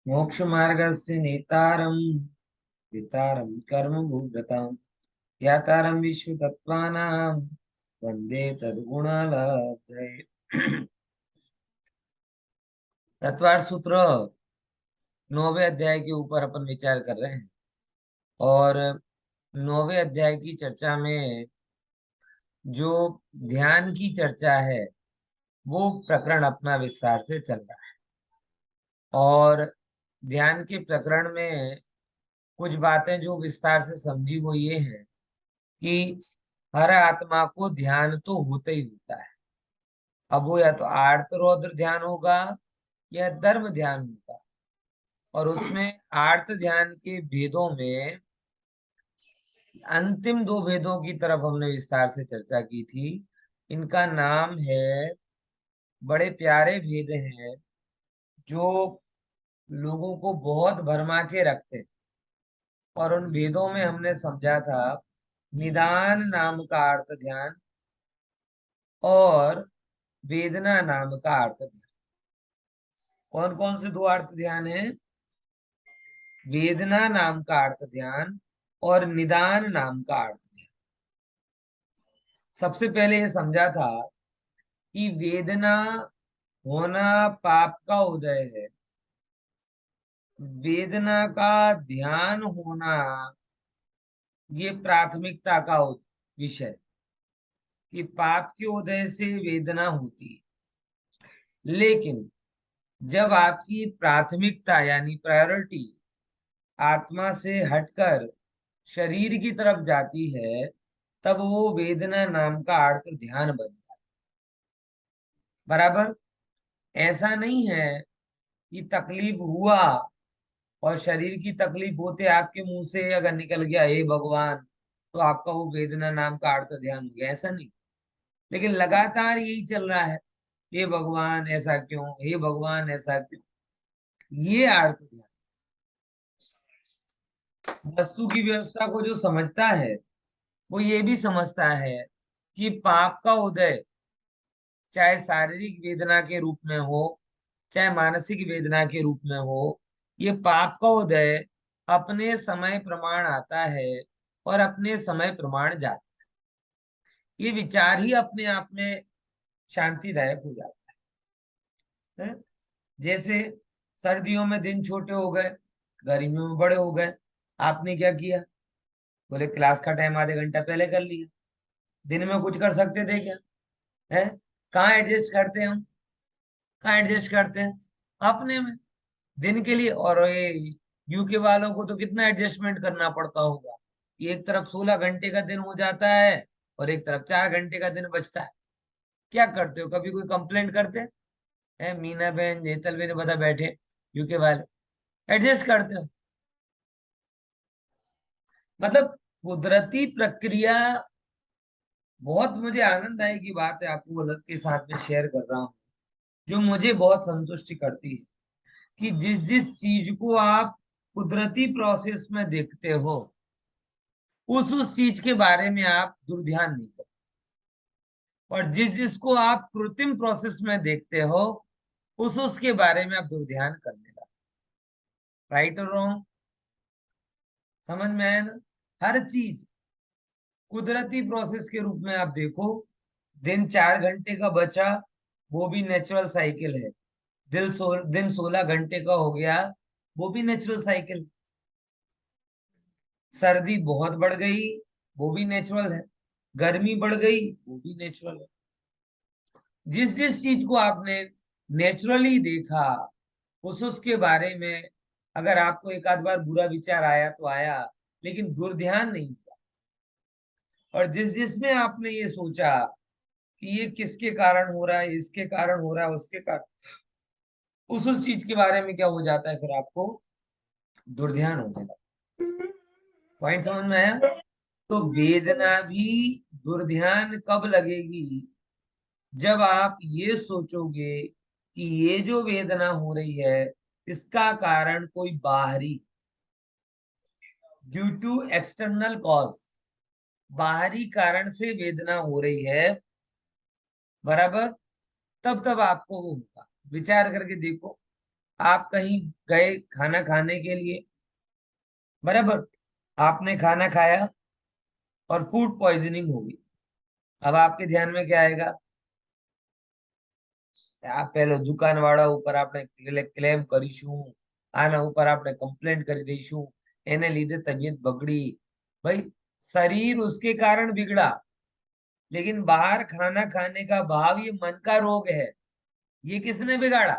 मोक्ष मार्गस्य नेतारं वितारं कर्म भूभृतां ज्ञातारं विश्वतत्त्वानां वन्दे तद्गुणालब्धये। तत्वार सूत्र 9वें अध्याय के ऊपर अपन विचार कर रहे हैं। और 9वें अध्याय की चर्चा में जो ध्यान की चर्चा है वो प्रकरण अपना विस्तार से चल रहा है। और ध्यान के प्रकरण में कुछ बातें जो विस्तार से समझी वो ये है कि हर आत्मा को ध्यान तो होता ही होता है। अब वो या तो आर्त रौद्र ध्यान होगा या धर्म ध्यान होगा। और उसमें आर्त ध्यान के भेदों में अंतिम दो भेदों की तरफ हमने विस्तार से चर्चा की थी। इनका नाम है, बड़े प्यारे भेद हैं जो लोगों को बहुत भरमा के रखते हैं। और उन भेदों में हमने समझा था निदान नाम का अर्थ ध्यान और वेदना नाम का अर्थ ध्यान। कौन कौन से दो अर्थ ध्यान है? वेदना नाम का अर्थ ध्यान और निदान नाम का अर्थ ध्यान। सबसे पहले ये समझा था कि वेदना होना पाप का उदय है। वेदना का ध्यान होना ये प्राथमिकता का विषय, कि पाप के उदय से वेदना होती है। लेकिन जब आपकी प्राथमिकता यानी प्रायोरिटी आत्मा से हटकर शरीर की तरफ जाती है तब वो वेदना नाम का अर्थ ध्यान बन जाता है। बराबर। ऐसा नहीं है कि तकलीफ हुआ और शरीर की तकलीफ होते आपके मुंह से अगर निकल गया हे भगवान तो आपका वो वेदना नाम का अर्थ ध्यान हो गया, ऐसा नहीं। लेकिन लगातार यही चल रहा है, हे भगवान ऐसा क्यों, हे भगवान ऐसा क्यों, ये अर्थ ध्यान। वस्तु की व्यवस्था को जो समझता है वो ये भी समझता है कि पाप का उदय चाहे शारीरिक वेदना के रूप में हो चाहे मानसिक वेदना के रूप में हो, ये पाप का उदय अपने समय प्रमाण आता है और अपने समय प्रमाण जाता है। ये विचार ही अपने आप में शांतिदायक हो जाता है। जैसे सर्दियों में दिन छोटे हो गए, गर्मियों में बड़े हो गए। आपने क्या किया? बोले क्लास का टाइम आधे घंटा पहले कर लिया। दिन में कुछ कर सकते थे क्या? है? कहाँ एडजस्ट करते हैं हम? कहाँ एडजस्ट करते हैं? अपने में। दिन के लिए। और ये यूके वालों को तो कितना एडजस्टमेंट करना पड़ता होगा कि एक तरफ 16 घंटे का दिन हो जाता है और एक तरफ 4 घंटे का दिन बचता है। क्या करते हो? कभी कोई कंप्लेंट करते हैं? मीना बहन जेतल बहन बता बैठे यूके वाले एडजस्ट करते हो। मतलब कुदरती प्रक्रिया। बहुत मुझे आनंद आए की बात है, आपको अलग के साथ में शेयर कर रहा हूँ, जो मुझे बहुत संतुष्टि करती है कि जिस जिस चीज को आप कुदरती प्रोसेस में देखते हो उस चीज के बारे में आप दुर्ध्यान नहीं करते। और जिस जिसको आप कृत्रिम प्रोसेस में देखते हो उसके बारे में आप दुर्ध्यान करने लगे। राइट और रॉन्ग? समझ में आया ना? हर चीज कुदरती प्रोसेस के रूप में आप देखो। दिन 4 घंटे का बचा, वो भी नेचुरल साइकिल है। दिन 16 घंटे का हो गया, वो भी नेचुरल साइकिल। सर्दी बहुत बढ़ गई, वो भी नेचुरल है। गर्मी बढ़ गई, वो भी नेचुरल है। जिस जिस चीज को आपने नेचुरली देखा उसके बारे में अगर आपको एक आध बार बुरा विचार आया तो आया, लेकिन दुर्ध्यान नहीं हुआ। और जिस जिसमें आपने ये सोचा कि ये किसके कारण हो रहा है, इसके कारण हो रहा है, उसके कारण, उस चीज के बारे में क्या हो जाता है, फिर आपको दुर्ध्यान होने लगता। पॉइंट समझ में आया? तो वेदना भी दुर्ध्यान कब लगेगी? जब आप ये सोचोगे कि ये जो वेदना हो रही है इसका कारण कोई बाहरी, ड्यू टू एक्सटर्नल कॉज, बाहरी कारण से वेदना हो रही है। बराबर। तब तब आपको वो होगा। विचार करके देखो, आप कहीं गए खाना खाने के लिए, बराबर, आपने खाना खाया और फूड पॉइजनिंग हो गई। अब आपके ध्यान में क्या आएगा? आप पहले दुकान वाળા ઉપર આપણે ક્લેમ કરીશું, આના ઉપર આપણે કમ્પ્લેન્ટ કરી દઈશું, એને લીધે તબિયત બગડી। भाई, शरीर उसके कारण बिगड़ा, लेकिन बाहर खाना खाने का भाव ये मन का रोग है। ये किसने बिगाड़ा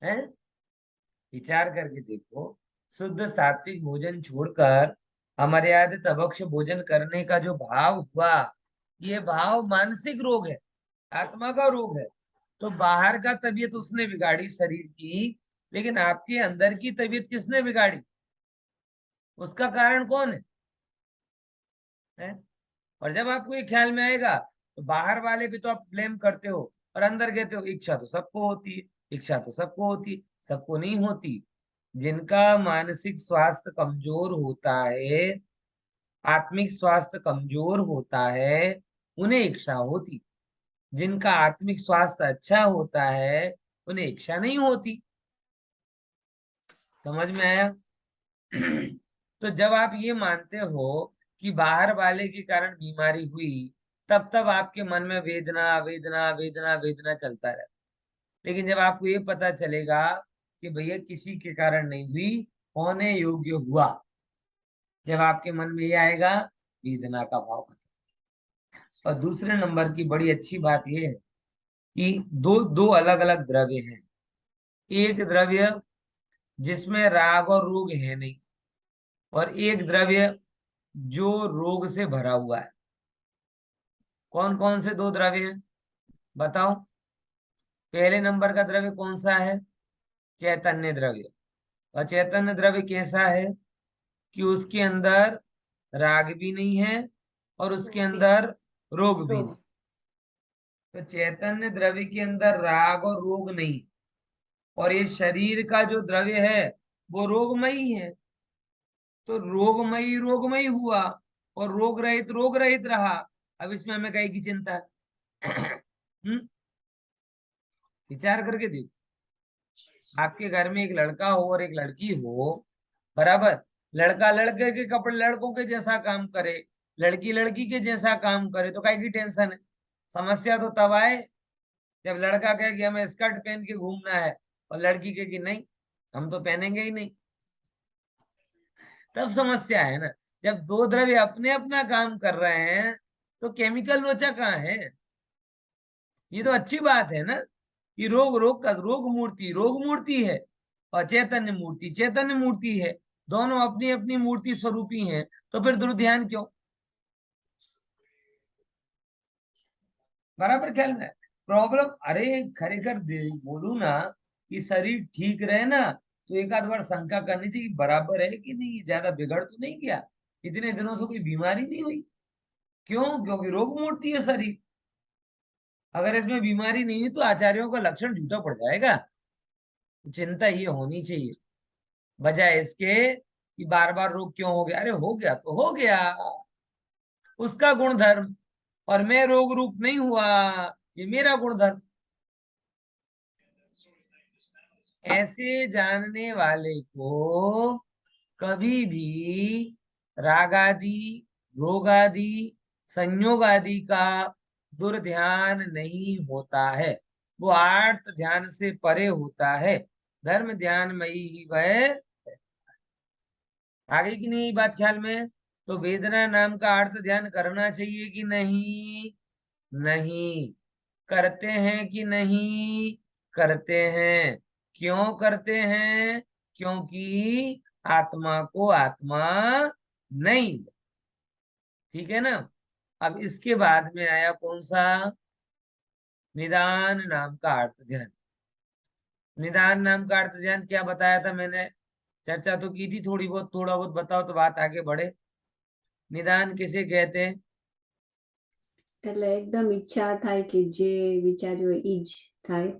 है? विचार करके देखो। शुद्ध सात्विक भोजन छोड़कर अमर्यादित अभक्ष्य भोजन करने का जो भाव हुआ, ये भाव मानसिक रोग है, आत्मा का रोग है। तो बाहर का तबीयत उसने बिगाड़ी शरीर की, लेकिन आपके अंदर की तबीयत किसने बिगाड़ी? उसका कारण कौन है? और जब आपको ये ख्याल में आएगा, तो बाहर वाले भी तो आप ब्लेम करते हो और अंदर कहते हो इच्छा तो सबको होती है, इच्छा तो सबको होती, सबको नहीं होती। जिनका मानसिक स्वास्थ्य कमजोर होता है, आत्मिक स्वास्थ्य कमजोर होता है, उन्हें इच्छा होती। जिनका आत्मिक स्वास्थ्य अच्छा होता है, उन्हें इच्छा नहीं होती। समझ में आया? तो जब आप ये मानते हो कि बाहर वाले के कारण बीमारी हुई, तब तब आपके मन में वेदना वेदना वेदना वेदना चलता रहता। लेकिन जब आपको ये पता चलेगा कि भैया किसी के कारण नहीं हुई, होने योग्य हुआ, जब आपके मन में ये आएगा, वेदना का भाव खत्म। और दूसरे नंबर की बड़ी अच्छी बात ये है कि दो दो अलग अलग द्रव्य हैं। एक द्रव्य जिसमें राग और रोग है नहीं, और एक द्रव्य जो रोग से भरा हुआ है। कौन कौन से दो द्रव्य हैं बताओ? पहले नंबर का द्रव्य कौन सा है? चैतन्य द्रव्य। और चैतन्य द्रव्य कैसा है कि उसके अंदर राग भी नहीं है और उसके अंदर रोग भी नहीं। तो चैतन्य द्रव्य के अंदर राग और रोग नहीं, और ये शरीर का जो द्रव्य है वो रोगमयी है। तो रोगमयी रोगमयी हुआ और रोग रहित रहा। अब इसमें हमें कहीं की चिंता है? विचार करके देखो। आपके घर में एक लड़का हो और एक लड़की हो, बराबर, लड़का लड़के के कपड़े लड़कों के जैसा काम करे, लड़की लड़की के जैसा काम करे, तो काय की टेंशन है? समस्या तो तब आए जब लड़का कहे कि हमें स्कर्ट पहन के घूमना है और लड़की कहे कि नहीं, हम तो पहनेंगे ही नहीं। तब समस्या है ना। जब दो द्रव्य अपने अपना काम कर रहे हैं, तो केमिकल लोचा कहाँ है? ये तो अच्छी बात है ना कि रोग रोग का रोग मूर्ति है, और चैतन्य मूर्ति चैतन्य मूर्ति है। दोनों अपनी अपनी मूर्ति स्वरूपी हैं, तो फिर दुर्ध्यान क्यों? बराबर ख्याल में प्रॉब्लम। अरे खरेखर बोलू ना कि शरीर ठीक रहे ना, तो एक आध बार शंका करनी चाहिए, बराबर है कि नहीं, ज्यादा बिगड़ तो नहीं गया, इतने दिनों से कोई बीमारी नहीं हुई। क्यों? क्योंकि रोग मूर्ति है शरीर। अगर इसमें बीमारी नहीं है तो आचार्यों का लक्षण झूठा पड़ जाएगा। चिंता ये होनी चाहिए, बजाय इसके कि बार बार रोग क्यों हो गया। अरे हो गया तो हो गया, उसका गुणधर्म, और मैं रोग रूप नहीं हुआ, ये मेरा गुणधर्म। ऐसे जानने वाले को कभी भी राग आदि, रोग आदि, संयोग आदि का दुर्ध्यान नहीं होता है। वो आर्त ध्यान से परे होता है। धर्म ध्यान में ही वह आगे की नहीं बात ख्याल में। तो वेदना नाम का अर्थ ध्यान करना चाहिए कि नहीं? नहीं। करते हैं कि नहीं? करते हैं। क्यों करते हैं? क्योंकि आत्मा को आत्मा नहीं। ठीक है ना? अब इसके बाद में आया कौन सा? निदान नाम का अर्थ ध्यान। निदान नाम का अर्थ ध्यान क्या बताया था मैंने? चर्चा तो की थी थोड़ी बहुत, थोड़ा बहुत बताओ तो बात आगे बढ़े। निदान किसे कहते हैं? એટલે એકદમ ઈચ્છા થાય કે જે વિચાર્યું હોય ઈ જ થાય.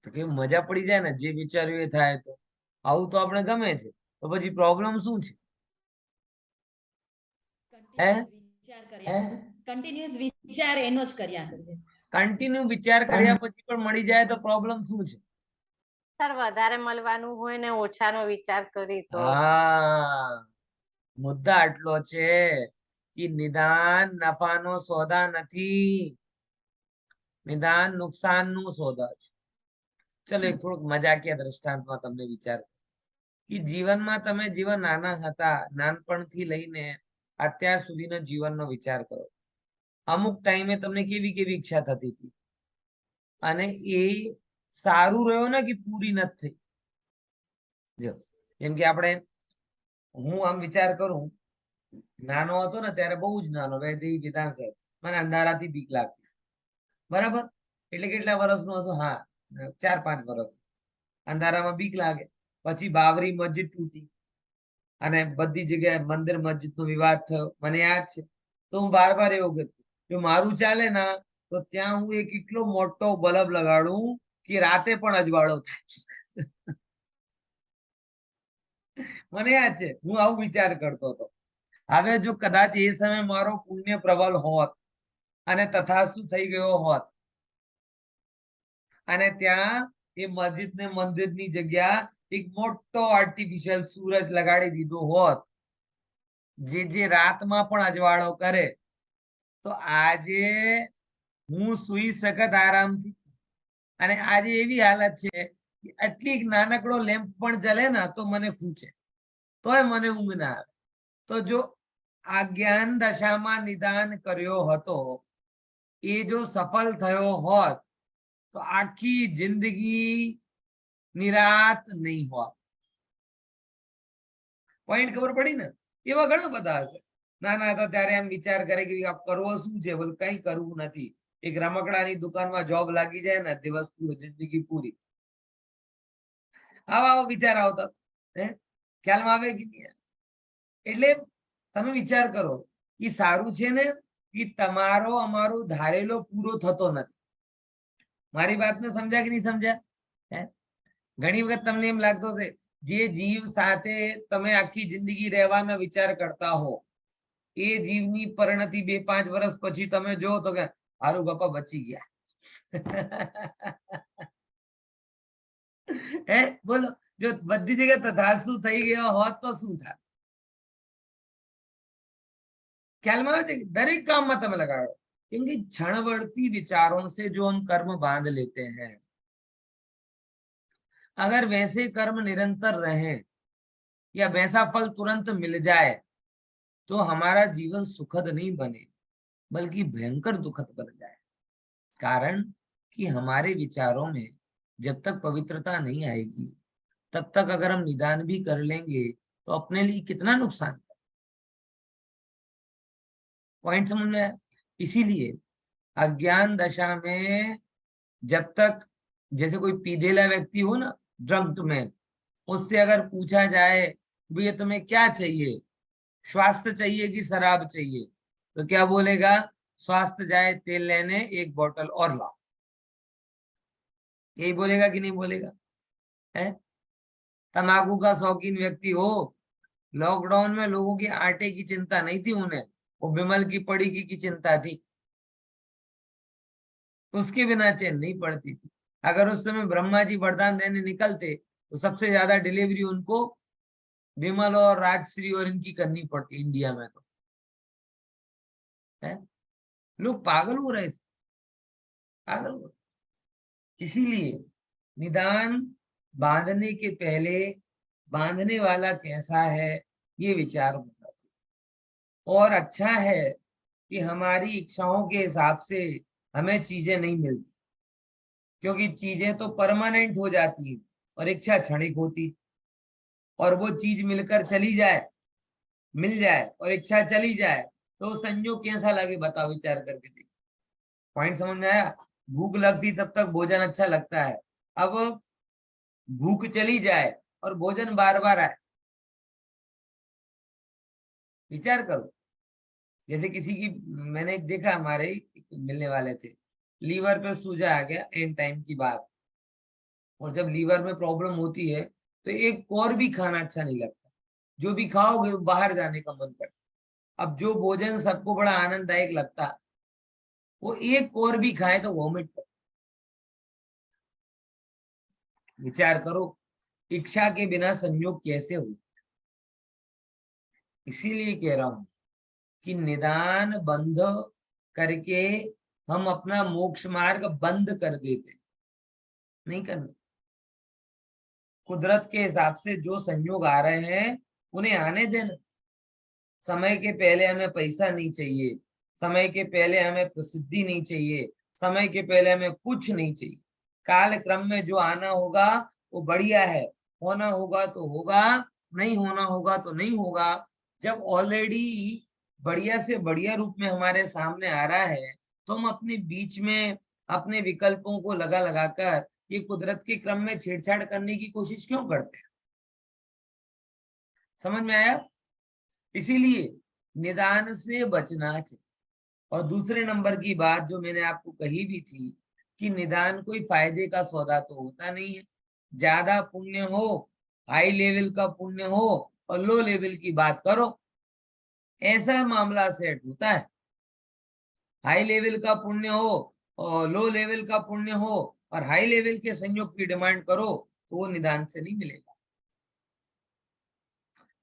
તો કે મજા પડી જાય ને, જે વિચાર્યું એ થાય તો આવું તો આપણે ગમે છે, તો પછી પ્રોબ્લેમ શું છે? હે? કન્ટિન્યુઅસ વિચાર એનો જ કર્યા કરીએ. કન્ટિન્યુ વિચાર કર્યા પછી પણ મળી જાય તો પ્રોબ્લેમ શું છે? સર વધારે મળવાનું હોય ને ઓછાનો વિચાર કરી તો? હા, મુદ્દા આટલો છે કે નિદાન નફાનો સોદા નથી, નિદાન નુકસાનનું સોદા છે. ચલો એક થોડુંક મજાકિયા દ્રષ્ટાંતમાં તમને વિચાર કે જીવનમાં તમે જીવન નાના હતા, નાનપણથી લઈને અત્યાર સુધીનો જીવનનો વિચાર કરો. અમુક ટાઈમે તમને કેવી કેવી ઈચ્છા થતી હતી અને એ સારું રહ્યો ને કે પૂરી નથી થઈ? જો જેમ કે આપણે, હું આમ વિચાર કરું, નાનો હતો ને ત્યારે બહુ જ નાનો, વૈદિક વિધાન સાહેબ, મને અંધારાથી બીક લાગતી. બરાબર? એટલે કેટલા વર્ષનો હશો? હા, 4-5 વર્ષ. અંધારામાં બીક લાગે. પછી બાબરી મસ્જિદ તૂટી અને બધી જગ્યાએ મંદિર મસ્જિદ નો વિવાદ થયો, મને યાદ છે. તો હું બાર બાર એવું કહેતો, જો મારું ચાલે ને તો ત્યાં હું એક એટલો મોટો બલ્બ લગાડું કે રાતે પણ અજવાળો થાય. મને યાદ છે, હું આવું વિચાર કરતો હતો. હવે જો કદાચ એ સમય મારો પુણ્ય પ્રબળ હોત અને તથાસ્તુ થઈ ગયો હોત અને ત્યાં એ મસ્જિદ ને મંદિરની જગ્યા એક મોટો આર્ટિફિશિયલ સૂરજ લગાડી દીધો હોત, જે રાતમાં પણ અજવાળો કરે, તો આજે હું સુઈ શકત આરામથી. અને આજે એવી હાલત છે કે આટલી નાનકડો લેમ્પ પણ જલે ને તો મને ખૂંચે, તોય મને ઊંઘ ના આવે. તો જો આ જ્ઞાન દશામાં નિદાન કર્યો હતો, એ જો સફળ થયો હોત તો આખી જિંદગી નિરાત નહીં હોત. પોઈન્ટ ખબર પડી ને? એવા ઘણા બધા હશે. નાના હતા ત્યારે એમ વિચાર કરે કે આ કરવો શું છે, બોલ કઈ કરવું નથી. એક રમકડાની દુકાનમાં જોબ લાગી જાય ને, દિવસ પૂરો, જિંદગી પૂરી. આવા વિચાર આવતા. ખ્યાલમાં આવે કે નહીં? એટલે તમે વિચાર કરો કે સારું છે ને કે તમારો અમારો ધારેલો પૂરો થતો નથી. મારી વાતને સમજ્યા કે નહીં સમજ્યા? ઘણી વખત તમને એમ લાગતો છે, જે જીવ સાથે તમે આખી જિંદગી રહેવાનો વિચાર કરતા હો, એ જીવની પરિણતિ 2-5 વર્ષ પછી તમે જો તો કે હારું બાપા બચી ગયા. બોલો, જો બધી જગ્યાએ તથાસ્તુ થઈ ગયો હોત તો શું થાય? ખ્યાલમાં આવે છે? દરેક કામમાં તમે લગાડો, क्योंकि क्षणवर्ती विचारों से जो हम कर्म बांध लेते हैं, अगर वैसे कर्म निरंतर रहे या वैसा फल तुरंत मिल जाए तो हमारा जीवन सुखद नहीं बने बल्कि भयंकर दुखद बन जाए. कारण कि हमारे विचारों में जब तक पवित्रता नहीं आएगी तब तक अगर हम निदान भी कर लेंगे तो अपने लिए कितना नुकसान. पॉइंट समझ में आया? इसीलिए अज्ञान दशा में जब तक, जैसे कोई पीधेला व्यक्ति हो ना, ड्रंक में, उससे अगर पूछा जाए भैया तुम्हें क्या चाहिए, स्वास्थ्य चाहिए कि शराब चाहिए, तो क्या बोलेगा? स्वास्थ्य जाए तेल लेने, 1 बोतल और लाओ. यही बोलेगा कि नहीं बोलेगा? है? तंबाकू का शौकीन व्यक्ति हो, लॉकडाउन में लोगों की आटे की चिंता नहीं थी उन्हें, वो विमल की पड़ी की चिंता थी. उसके बिना चैन नहीं पड़ती थी. अगर उस समय ब्रह्मा जी वरदान देने निकलते तो सबसे ज्यादा डिलीवरी उनको विमल और राजश्री और इनकी करनी पड़ती इंडिया में. तो है, लोग पागल हो रहे थे, पागल हो. इसीलिए निदान बांधने के पहले बांधने वाला कैसा है ये विचार होना चाहिए. और अच्छा है कि हमारी इच्छाओं के हिसाब से हमें चीजें नहीं मिलती, क्योंकि चीजें तो परमानेंट हो जाती है और इच्छा क्षणिक होती. और वो चीज मिलकर चली जाए, मिल जाए और इच्छा चली जाए तो संयोग कैसा लगे बताओ, विचार करके देखो. पॉइंट समझ में आया? भूख लगती तब तक भोजन अच्छा लगता है, अब भूख चली जाए और भोजन बार बार आए, विचार करो. जैसे किसी की, मैंने देखा हमारे मिलने वाले थे, लीवर पे सूजा आ गया एंड टाइम की बात, और जब लीवर में प्रॉब्लम होती है तो एक और भी खाना अच्छा नहीं लगता, जो भी खाओगे बाहर जाने का मन करता. अब जो भोजन सबको बड़ा आनंददायक लगता वो एक और भी खाए तो वॉमिट कर। विचार करो, इच्छा के बिना संयोग कैसे हो। इसीलिए कह रहा हूं कि निदान बंध करके हम अपना मोक्ष मार्ग बंद कर देते, नहीं करना। कुदरत के हिसाब से जो संयोग आ रहे हैं उन्हें आने देना। समय के पहले हमें पैसा नहीं चाहिए, समय के पहले हमें प्रसिद्धि नहीं चाहिए, समय के पहले हमें कुछ नहीं चाहिए। काल क्रम में जो आना होगा वो बढ़िया है, होना होगा तो होगा, नहीं होना होगा तो नहीं होगा। जब ऑलरेडी बढ़िया से बढ़िया रूप में हमारे सामने आ रहा है तो हम अपने बीच में अपने विकल्पों को लगा लगाकर ये कुदरत के क्रम में छेड़छाड़ करने की कोशिश क्यों करते हैं? समझ में आया? इसीलिए निदान से बचना चाहिए। और दूसरे नंबर की बात जो मैंने आपको कही भी थी कि निदान कोई फायदे का सौदा तो होता नहीं है। ज्यादा पुण्य हो, हाई लेवल का पुण्य हो और लो लेवल की बात करो, ऐसा मामला सेट होता है। हाई लेवल का पुण्य हो और लो लेवल का पुण्य हो और हाई लेवल के संयोग की डिमांड करो तो वो निदान से नहीं मिलेगा।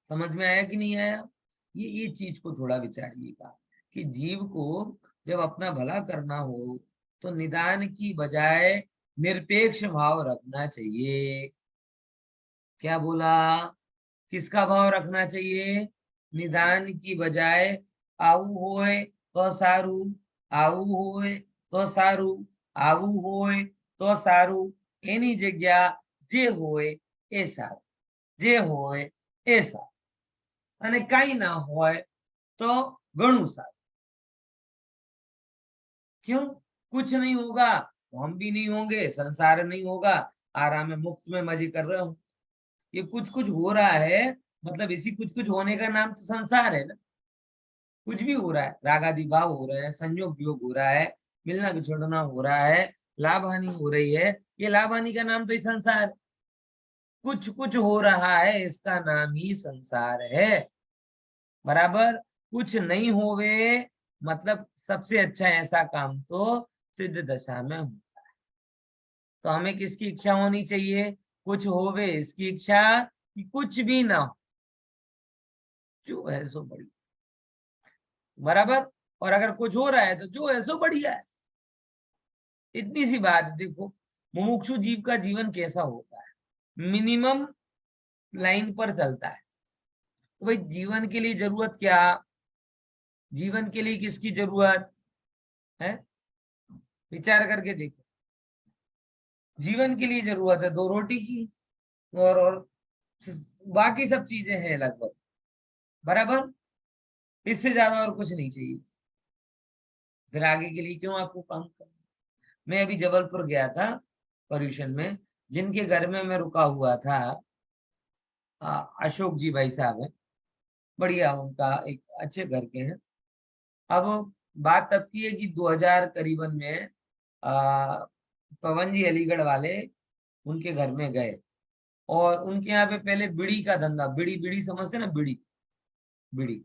समझ में आया कि नहीं आया? ये चीज को थोड़ा विचारिएगा कि जीव को जब अपना भला करना हो तो निदान की बजाय निरपेक्ष भाव रखना चाहिए। क्या बोला? किसका भाव रखना चाहिए? निदान की बजाय आऊ होए तो सारू, आऊ होए तो सारू, आऊ होए तो सारू, एनी जगह जे होए ए सारू, जे होए ए सारू, અને કઈ ના હોય तो घणું सारू। क्यों? कुछ नहीं होगा तो हम भी नहीं होंगे, संसार नहीं होगा, आराम में मुफ्त में मजे कर रहे हो। ये कुछ कुछ हो रहा है, मतलब इसी कुछ कुछ होने का नाम तो संसार है ना। कुछ भी हो रहा है, रागादि भाव हो रहे हैं, संयोग वियोग हो रहा है, मिलना बिछोड़ना हो रहा है, लाभ हानि हो रही है, ये लाभ हानि का नाम तो ही संसार है। कुछ कुछ हो रहा है, इसका नाम ही संसार है। बराबर। कुछ नहीं होवे मतलब सबसे अच्छा ऐसा काम तो सिद्ध दशा में होता है। तो हमें किसकी इच्छा होनी चाहिए? कुछ होवे इसकी इच्छा, कि कुछ भी ना हो, जो है सो बढ़िया। बराबर। और अगर कुछ हो रहा है तो जो है सो बढ़िया है। इतनी सी बात। देखो मुमुक्षु जीव का जीवन कैसा होता है, मिनिमम लाइन पर चलता है। तो भाई जीवन के लिए जरूरत क्या? जीवन के लिए किसकी जरूरत है? विचार करके देखो। जीवन के लिए जरूरत है 2 रोटी की, और बाकी सब चीजें हैं लगभग। बराबर। इससे ज्यादा और कुछ नहीं चाहिए। फिर आगे के लिए क्यों आपको काम करना? मैं अभी जबलपुर गया था पर्यूषण में, जिनके घर में मैं रुका हुआ था, अशोक जी भाई साहब है, बढ़िया, उनका एक अच्छे घर के हैं। अब बात तब की है कि 2000 करीबन में पवन जी अलीगढ़ वाले उनके घर में गए, और उनके यहाँ पे पहले बीड़ी का धंधा, बीड़ी बीड़ी समझते ना, बीड़ी बीड़ी,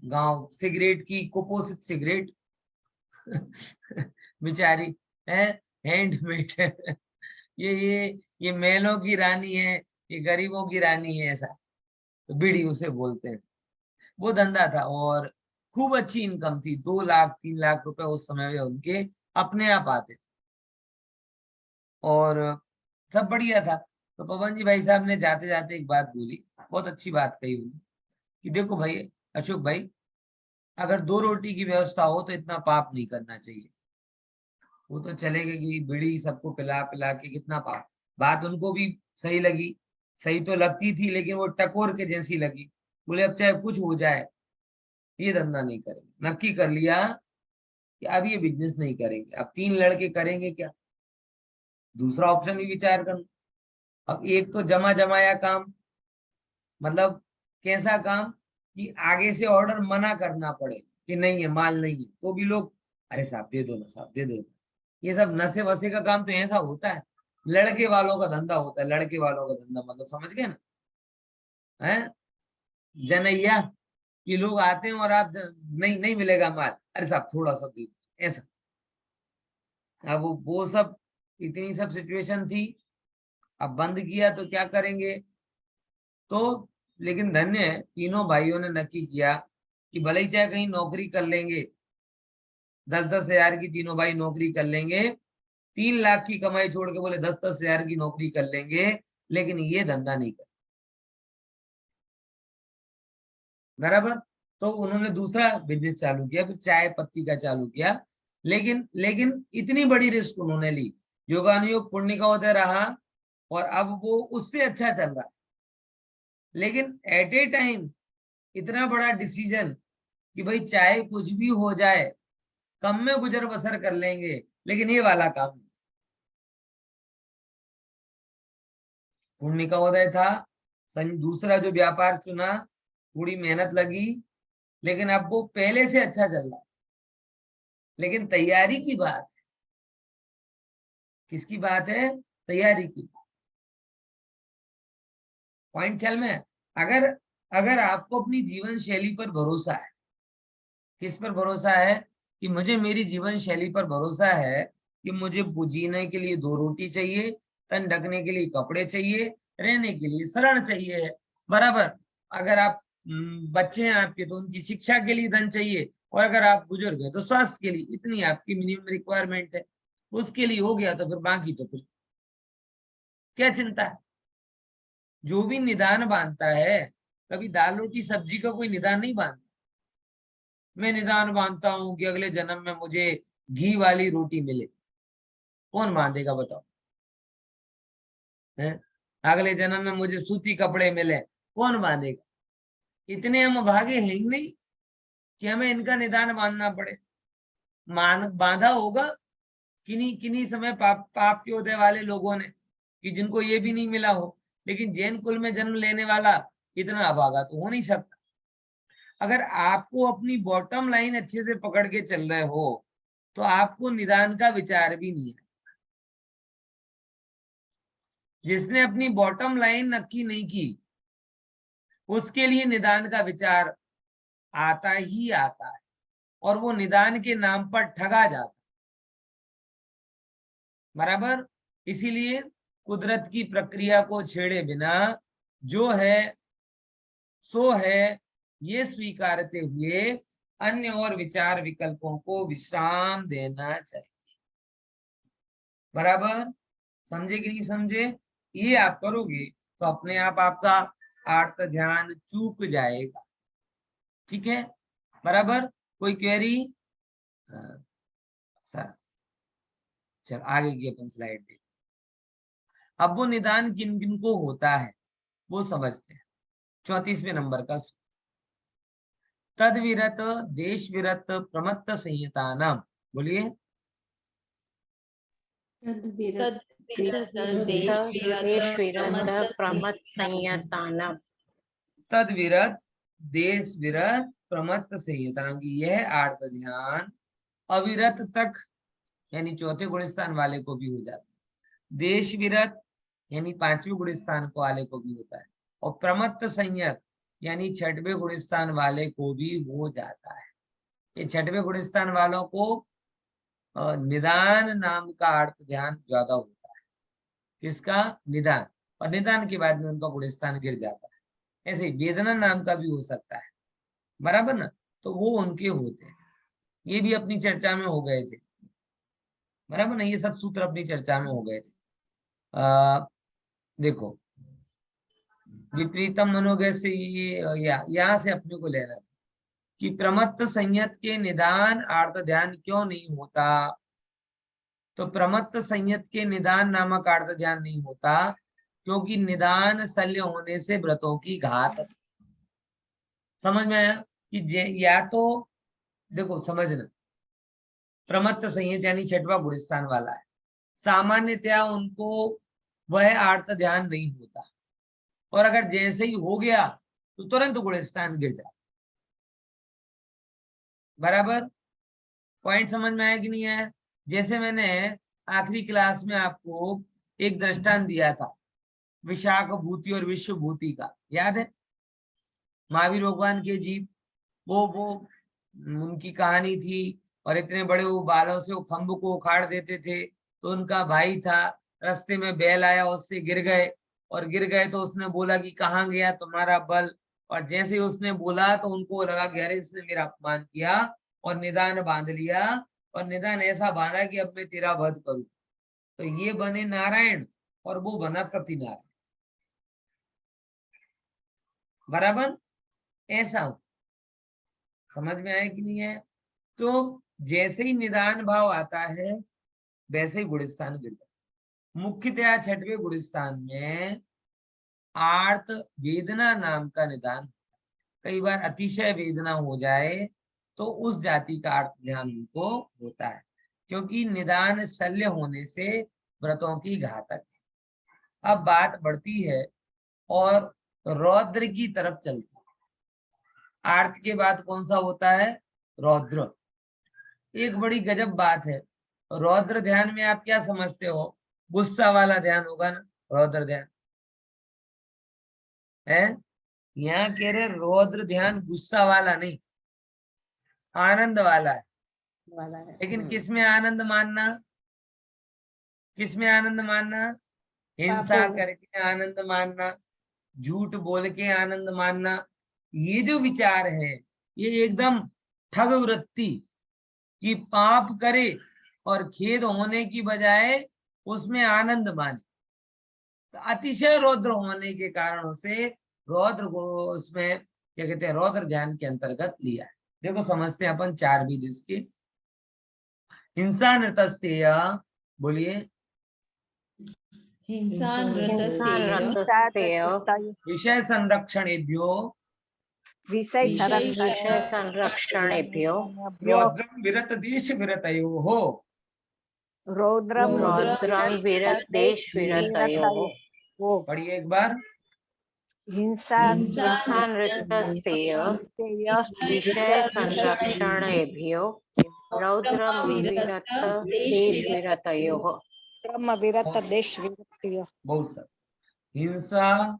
गांव सिगरेट की कुपोषित सिगरेट बेचारी है, हैंडमेड है। ये मेलों की रानी है, ये गरीबों की रानी है, ऐसा। तो बीड़ी उसे बोलते हैं। वो धंधा था और खूब अच्छी इनकम थी, 2 लाख 3 लाख रुपए उस समय में उनके अपने आप आते थे, और सब बढ़िया था। तो पवन जी भाई साहब ने जाते जाते एक बात बोली, बहुत अच्छी बात कही उन्होंने, कि देखो भाई अशोक भाई, अगर 2 रोटी की व्यवस्था हो तो इतना पाप नहीं करना चाहिए। वो तो चलेगा कि बीड़ी सबको पिला पिला के कितना पाप। बात उनको भी सही लगी, सही तो लगती थी, लेकिन वो टकोर के जैसी लगी। बोले अब चाहे कुछ हो जाए ये धंधा नहीं करेंगे। नक्की कर लिया कि अब ये बिजनेस नहीं करेंगे। अब 3 लड़के करेंगे क्या? दूसरा ऑप्शन भी विचार करना। अब एक तो जमा जमाया काम, मतलब कैसा काम कि आगे से ऑर्डर मना करना पड़े कि नहीं है, माल नहीं है, तो भी लोग अरे साहब दे दो ना, साहब दे दो। ये सब नशे वसे का काम तो ऐसा होता है, लड़के वालों का धंधा होता है, लड़के वालों का धंधा, मतलब समझ गए ना? है जनैया कि लोग आते हैं और आप नहीं नहीं मिलेगा माल, अरे साहब थोड़ा सा दे दो, ऐसा। अब वो सब इतनी सब सिचुएशन थी, अब बंद किया तो क्या करेंगे। तो लेकिन धन्य है, तीनों भाइयों ने नक्की किया कि भले ही चाहे कहीं नौकरी कर लेंगे, 10-10 हजार की तीनों भाई नौकरी कर लेंगे, 3 लाख की कमाई छोड़ के बोले 10-10 हजार की नौकरी कर लेंगे, लेकिन ये धंधा नहीं कर। बराबर। तो उन्होंने दूसरा बिजनेस चालू किया, फिर चाय पत्ती का चालू किया। लेकिन लेकिन इतनी बड़ी रिस्क उन्होंने ली, योगानुयोग पुण्य का उदय रहा, और अब वो उससे अच्छा चल रहा है। लेकिन एट ए टाइम इतना बड़ा डिसीजन कि भाई चाहे कुछ भी हो जाए, कम में गुजर बसर कर लेंगे, लेकिन ये वाला काम नहीं। पुण्य का उदय था, दूसरा जो व्यापार चुना, थोड़ी मेहनत लगी, लेकिन अब वो पहले से अच्छा चल रहा है। लेकिन तैयारी की बात है, किसकी बात है, तैयारी की। पॉइंट ख्याल में है? अगर अगर आपको अपनी जीवन शैली पर भरोसा है, किस पर भरोसा है, कि मुझे मेरी जीवन शैली पर भरोसा है कि मुझे जीने के लिए 2 रोटी चाहिए, तन ढकने के लिए कपड़े चाहिए, रहने के लिए शरण चाहिए, बराबर। अगर आप बच्चे हैं आपके तो उनकी शिक्षा के लिए धन चाहिए, और अगर आप बुजुर्ग हैं तो स्वास्थ्य के लिए, इतनी आपकी मिनिमम रिक्वायरमेंट है, उसके लिए हो गया तो फिर बाकी तो फिर क्या चिंता है। जो भी निदान बांधता है, कभी दाल रोटी सब्जी का कोई निदान नहीं बांधता। मैं निदान बांधता हूं कि अगले जन्म में मुझे घी वाली रोटी मिले, कौन बांधेगा बताओ, है? अगले जन्म में मुझे सूती कपड़े मिले, कौन बांधेगा। इतने हम भागे हैं ही नहीं कि हमें इनका निदान बांधना पड़े। बांधा होगा किन्हीं किन्हीं समय पाप के उदय वाले लोगों ने, कि जिनको ये भी नहीं मिला हो। लेकिन जैन कुल में जन्म लेने वाला इतना अभागा तो हो नहीं सकता। अगर आपको अपनी बॉटम लाइन अच्छे से पकड़ के चल रहे हो तो आपको निदान का विचार भी नहीं है। जिसने अपनी बॉटम लाइन नक्की नहीं की, उसके लिए निदान का विचार आता ही आता है, और वो निदान के नाम पर ठगा जाता है। बराबर। इसीलिए कुदरत की प्रक्रिया को छेड़े बिना जो है सो है, ये स्वीकारते हुए अन्य और विचार विकल्पों को विश्राम देना चाहिए। बराबर। समझे कि नहीं समझे? ये आप करोगे तो अपने आप आपका आर्त ध्यान चूक जाएगा। ठीक है, बराबर। कोई क्वेरी? सर चल आगे की अपन स्लाइड देख। अब वो निदान किन किन को होता है वो समझते हैं। 34वें नंबर का, तदविरत देश विरत प्रमत्त संहिता नाम, बोलिए। तद्विरत देश विरत प्रमथ संयतानम। तदविरत देश विरत प्रमत्त संहिता नाम की यह आर्त ध्यान अविरत तक, यानी चौथे गुणस्थान वाले को भी हो जाता है। देश विरत यानी 5वें गुणस्थान को वाले को भी होता है, और प्रमत्त संयत यानी 6वें गुणस्थान वाले को भी हो जाता है। ये 6वें गुणस्थान वालों को निदान नाम का अर्थ ध्यान ज्यादा होता है। किसका? निदान। और निदान के बाद में उनका गुणस्थान गिर जाता है। ऐसे ही वेदना नाम का भी हो सकता है, बराबर ना। तो वो उनके होते हैं, ये भी अपनी चर्चा में हो गए थे, बराबर ना। ये सब सूत्र अपनी चर्चा में हो गए थे। देखो, विपरीतम मनोगय से ये यहाँ से अपने को लेना था कि प्रमत्त संयत के निदान आर्त ध्यान क्यों नहीं होता। तो प्रमत्त संयत के निदान नामक आर्त ध्यान नहीं होता क्योंकि निदान शल्य होने से व्रतों की घात। समझ में आया? कि या तो देखो समझना, प्रमत्त संयत यानी 6वां गुणस्थान वाला है, सामान्यतया उनको वह आर्त ध्यान नहीं होता, और अगर जैसे ही हो गया तो तुरंत गुणस्थान गिर जाए। बराबर। पॉइंट समझ में आया कि नहीं आया? जैसे मैंने आखिरी क्लास में आपको एक दृष्टांत दिया था विशाख भूति और विश्व भूति का, याद है? महावीर भगवान के जीव, वो उनकी कहानी थी और इतने बड़े वो बालों से वो खम्भ को उखाड़ देते थे। तो उनका भाई था, रास्ते में बैल आया, उससे गिर गए, और गिर गए तो उसने बोला कि कहाँ गया तुम्हारा बल। और जैसे ही उसने बोला तो उनको लगा कि अरे इसने मेरा अपमान किया, और निदान बांध लिया, और निदान ऐसा बांधा कि अब मैं तेरा वध करूं। तो ये बने नारायण और वो बना प्रतिनारायण। बराबर ऐसा हो। समझ में आया कि नहीं है? तो जैसे ही निदान भाव आता है वैसे ही गुणस्थान गिरता है। मुख्यतया छठवें गुणस्थान में आर्त वेदना नाम का निदान। कई बार अतिशय वेदना हो जाए तो उस जाति का अर्थ ध्यान उनको होता है, क्योंकि निदान शल्य होने से व्रतों की घातक है। अब बात बढ़ती है और रौद्र की तरफ चलती है। आर्त के बाद कौन सा होता है? रौद्र। एक बड़ी गजब बात है। रौद्र ध्यान में आप क्या समझते हो? गुस्सा वाला ध्यान होगा ना रौद्र ध्यान है। यहाँ कह रहे रौद्र ध्यान गुस्सा वाला नहीं, आनंद वाला है। लेकिन किसमें आनंद मानना? किसमें आनंद मानना? हिंसा करके आनंद मानना, झूठ बोल के आनंद मानना। ये जो विचार है ये एकदम ठग वृत्ति कि पाप करे और खेद होने की बजाय उसमें आनंद माने। तो अतिशय रौद्र होने के कारणों से रौद्र को उसमें क्या कहते हैं, रौद्र ध्यान के अंतर्गत लिया है। देखो समझते हैं अपन चार विध इसके। हिंसा नृतस्तेय, बोलिए। हिंसा हिंसा नृतस्तेय नृतस्तेय विषय संरक्षणेभ्यो विषय विषय संरक्षणेभ्यो रौद्रम विरत देश विरतयोः। रौद्रम रौद्रम विरत देश विरतयोः। पढ़िए एक बार। हिंसा हिंसा नृतस्तेय विषय संरक्षणेभ्यो रौद्रम विरत देश विरतयोः। रौद्रम विरत देश विरतयोः। बहुत सर। हिंसा,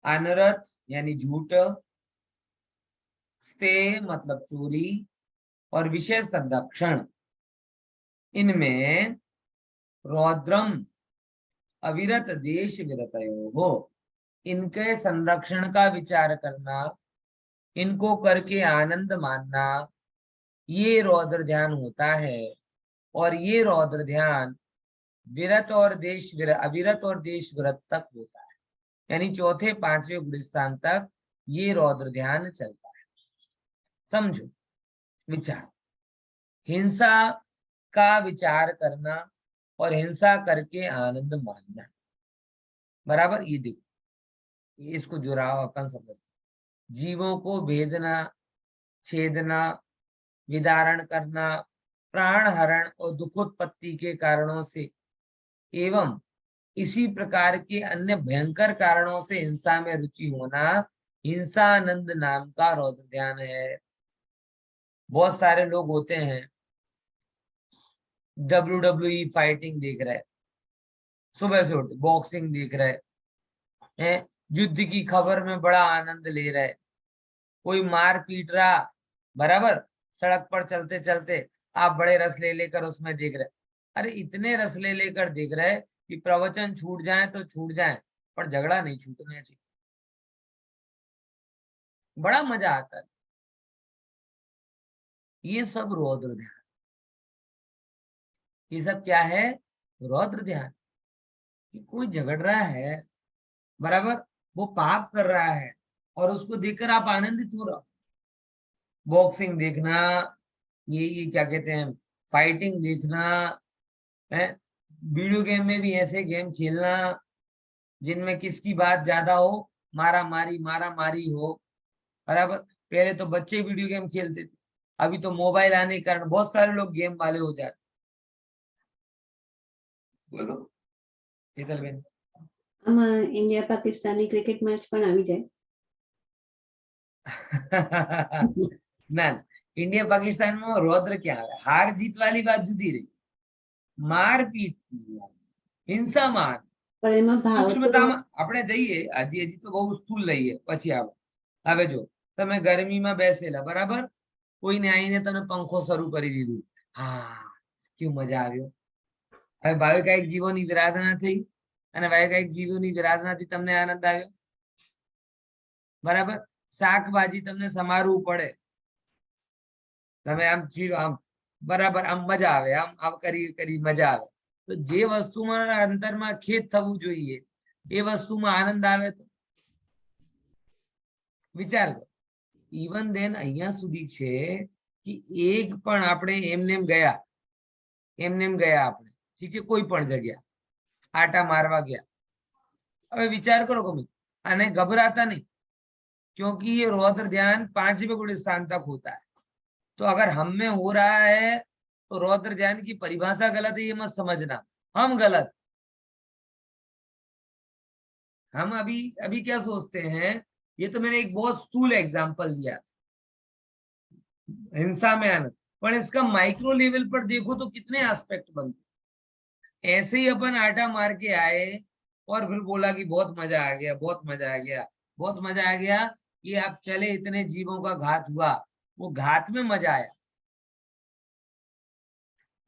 अनरत यानी झूठ, स्ते मतलब चोरी, और विषय संरक्षण, इनमें रौद्रम अविरत देश विरतयोः, इनके संरक्षण का विचार करना, इनको करके आनंद मानना, ये रौद्र ध्यान होता है। और ये रौद्र ध्यान विरत और देश विरत, अविरत और देश विरत तक होता है, यानी चौथे पांचवें गुणस्थान तक ये रौद्र ध्यान चलता है। समझो विचार। हिंसा का विचार करना और हिंसा करके आनंद मानना, बराबर। ये देखो इसको जुड़ाव अपन समझते। जीवों को भेदना, छेदना, विदारण करना, प्राण हरण और दुखोत्पत्ति के कारणों से एवं इसी प्रकार के अन्य भयंकर कारणों से हिंसा में रुचि होना हिंसानंद नाम का रौद्र ध्यान है। बहुत सारे लोग होते हैं WWE फाइटिंग देख रहे, सुबह से उठते बॉक्सिंग देख रहे हैं, युद्ध की खबर में बड़ा आनंद ले रहे, कोई मार पीट रहा, बराबर। सड़क पर चलते चलते आप बड़े रस ले लेकर उसमें देख रहे। अरे इतने रस ले लेकर देख रहे कि प्रवचन छूट जाए तो छूट जाए, पर झगड़ा नहीं छूटना चाहिए। बड़ा मजा आता है। ये सब रौद्र ध्यान, ये सब क्या है? रौद्र ध्यान। कि कोई झगड़ रहा है, बराबर, वो पाप कर रहा है और उसको देखकर आप आनंदित हो रहे हो। बॉक्सिंग देखना, ये क्या कहते हैं, फाइटिंग देखना है, वीडियो गेम में भी ऐसे गेम खेलना जिनमें किसकी बात ज्यादा हो, मारा मारी हो, बराबर। पहले तो बच्चे वीडियो गेम खेलते थे, अभी तो मोबाइल आने के कारण बहुत सारे लोग गेम वाले हो जाते। बोलो शीतल बेन। આમાં ઇન્ડિયા પાકિસ્તાની ક્રિકેટ મેચ પણ આવી જાય. ना, इंडिया पाकिस्तान में रौद्र क्या है? हार जीत वाली बात जुदी रही, मारपीट, हिंसामान, પણ એમાં ભાવ તો સૂક્ષ્મતામાં આપણે જઈએ હજી તો બહુ સ્થૂલ લઈએ પછી આવે. હવે જો તમે ગરમીમાં બેસેલા, બરાબર, કોઈને આવીને તમે પંખો શરૂ કરી દીધું, હા કેવું મજા આવ્યો. હવે ભાવિકાયિક જીવોની વિરાધના થઈ અને વૈકાયિક જીવોની વિરાધનાથી તમને આનંદ આવ્યો. બરાબર. શાકભાજી તમને સમારવું પડે, તમે આમ ચીરો આમ બરાબર આમ મજા આવે, આમ આમ કરી મજા આવે. તો જે વસ્તુમાં અંતરમાં ખેદ થવું જોઈએ એ વસ્તુમાં આનંદ આવે તો વિચાર કરો. ઇવન દેન અહીંયા સુધી છે કે એક પણ આપણે એમનેમ ગયા આપણે, ઠીક છે, કોઈ પણ જગ્યા આટા મારવા ગયા. હવે વિચાર કરો કभी અને घबराता नहीं, क्योंकि ये रौद्र ध्यान 5वें गुण स्थान तक होता है. तो अगर हम में हो रहा है तो रौद्र ध्यान की परिभाषा गलत है, ये मत समझना. हम गलत, हम अभी क्या सोचते हैं, ये तो मैंने एक बहुत स्थूल एग्जांपल दिया हिंसा में आनंद, पर इसका माइक्रो लेवल पर देखो तो कितने एस्पेक्ट बनते. ऐसे ही अपन आटा मार के आए और फिर बोला कि बहुत मजा आ गया, बहुत मजा आ गया, बहुत मजा आ गया, कि आप चले इतने जीवों का घात हुआ, वो घात में मजा आया.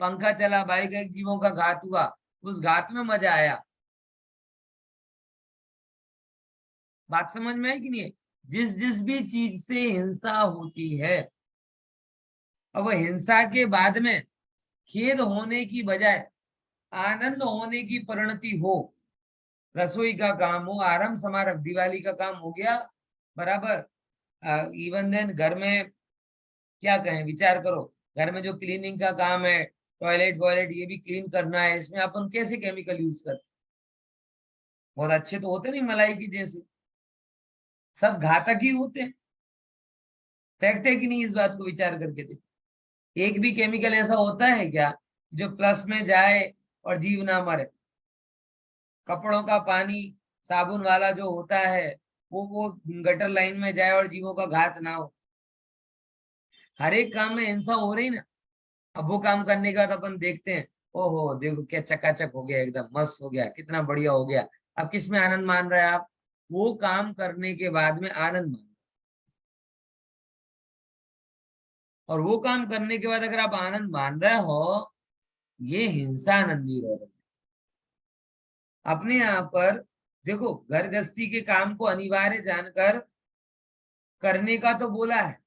पंखा चला, भाई का जीवों का घात हुआ, उस घात में मजा आया. बात समझ में है कि नहीं है? जिस भी चीज से हिंसा होती है, अब हिंसा के बाद में खेद होने की बजाय आनंद होने की परिणति हो, रसोई का काम हो, आराम समारोह, दिवाली का काम हो गया, बराबर. इवन देन घर में क्या कहें, विचार करो, घर में जो क्लीनिंग का काम है, टॉयलेट वॉयलेट ये भी क्लीन करना है, इसमें अपन कैसे केमिकल यूज करते, बहुत अच्छे तो होते नहीं, मलाई की जैसे, सब घातक ही होते हैं. फैक्ट है कि नहीं, इस बात को विचार करके देखो. एक भी केमिकल ऐसा होता है क्या जो फ्लश में जाए और जीव ना मरे? कपड़ों का पानी साबुन वाला जो होता है वो गटर लाइन में जाए और जीवों का घात ना हो. हर एक काम में हिंसा हो रही ना. अब वो काम करने के बाद अपन देखते हैं, ओहो देखो क्या चकाचक हो गया, एकदम मस्त हो गया, कितना बढ़िया हो गया. अब किस में आनंद मान रहे हैं आप? वो काम करने के बाद में आनंद मान, और वो काम करने के बाद अगर आप आनंद मान रहे हो, ये हिंसा आनंदी हो रही है. अपने यहाँ पर देखो, घर गृहस्थी के काम को अनिवार्य जानकर करने का तो बोला है,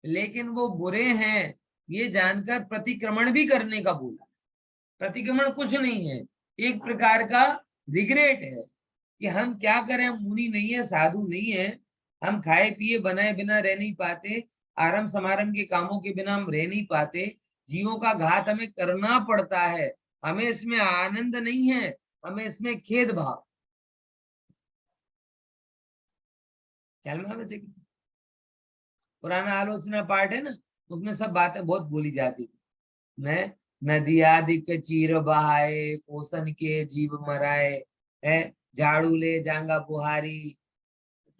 लेकिन वो बुरे हैं ये जानकर प्रतिक्रमण भी करने का बोला है. प्रतिक्रमण कुछ नहीं है, एक प्रकार का रिग्रेट है कि हम क्या करें, हम मुनि नहीं है, साधु नहीं है, हम खाए पिए बनाए बिना रह नहीं पाते, आराम समारंभ के कामों के बिना हम रह नहीं पाते, जीवों का घात हमें करना पड़ता है, हमें इसमें आनंद नहीं है, हमें इसमें खेद भाव. ख्याल में आवे? पुराना आलोचना पाठ है ना, उसमें सब बातें बहुत बोली जाती थी. नदी आदि के चीर बहाए, कोसन के जीव मराए, है झाड़ू ले जांगा बुहारी,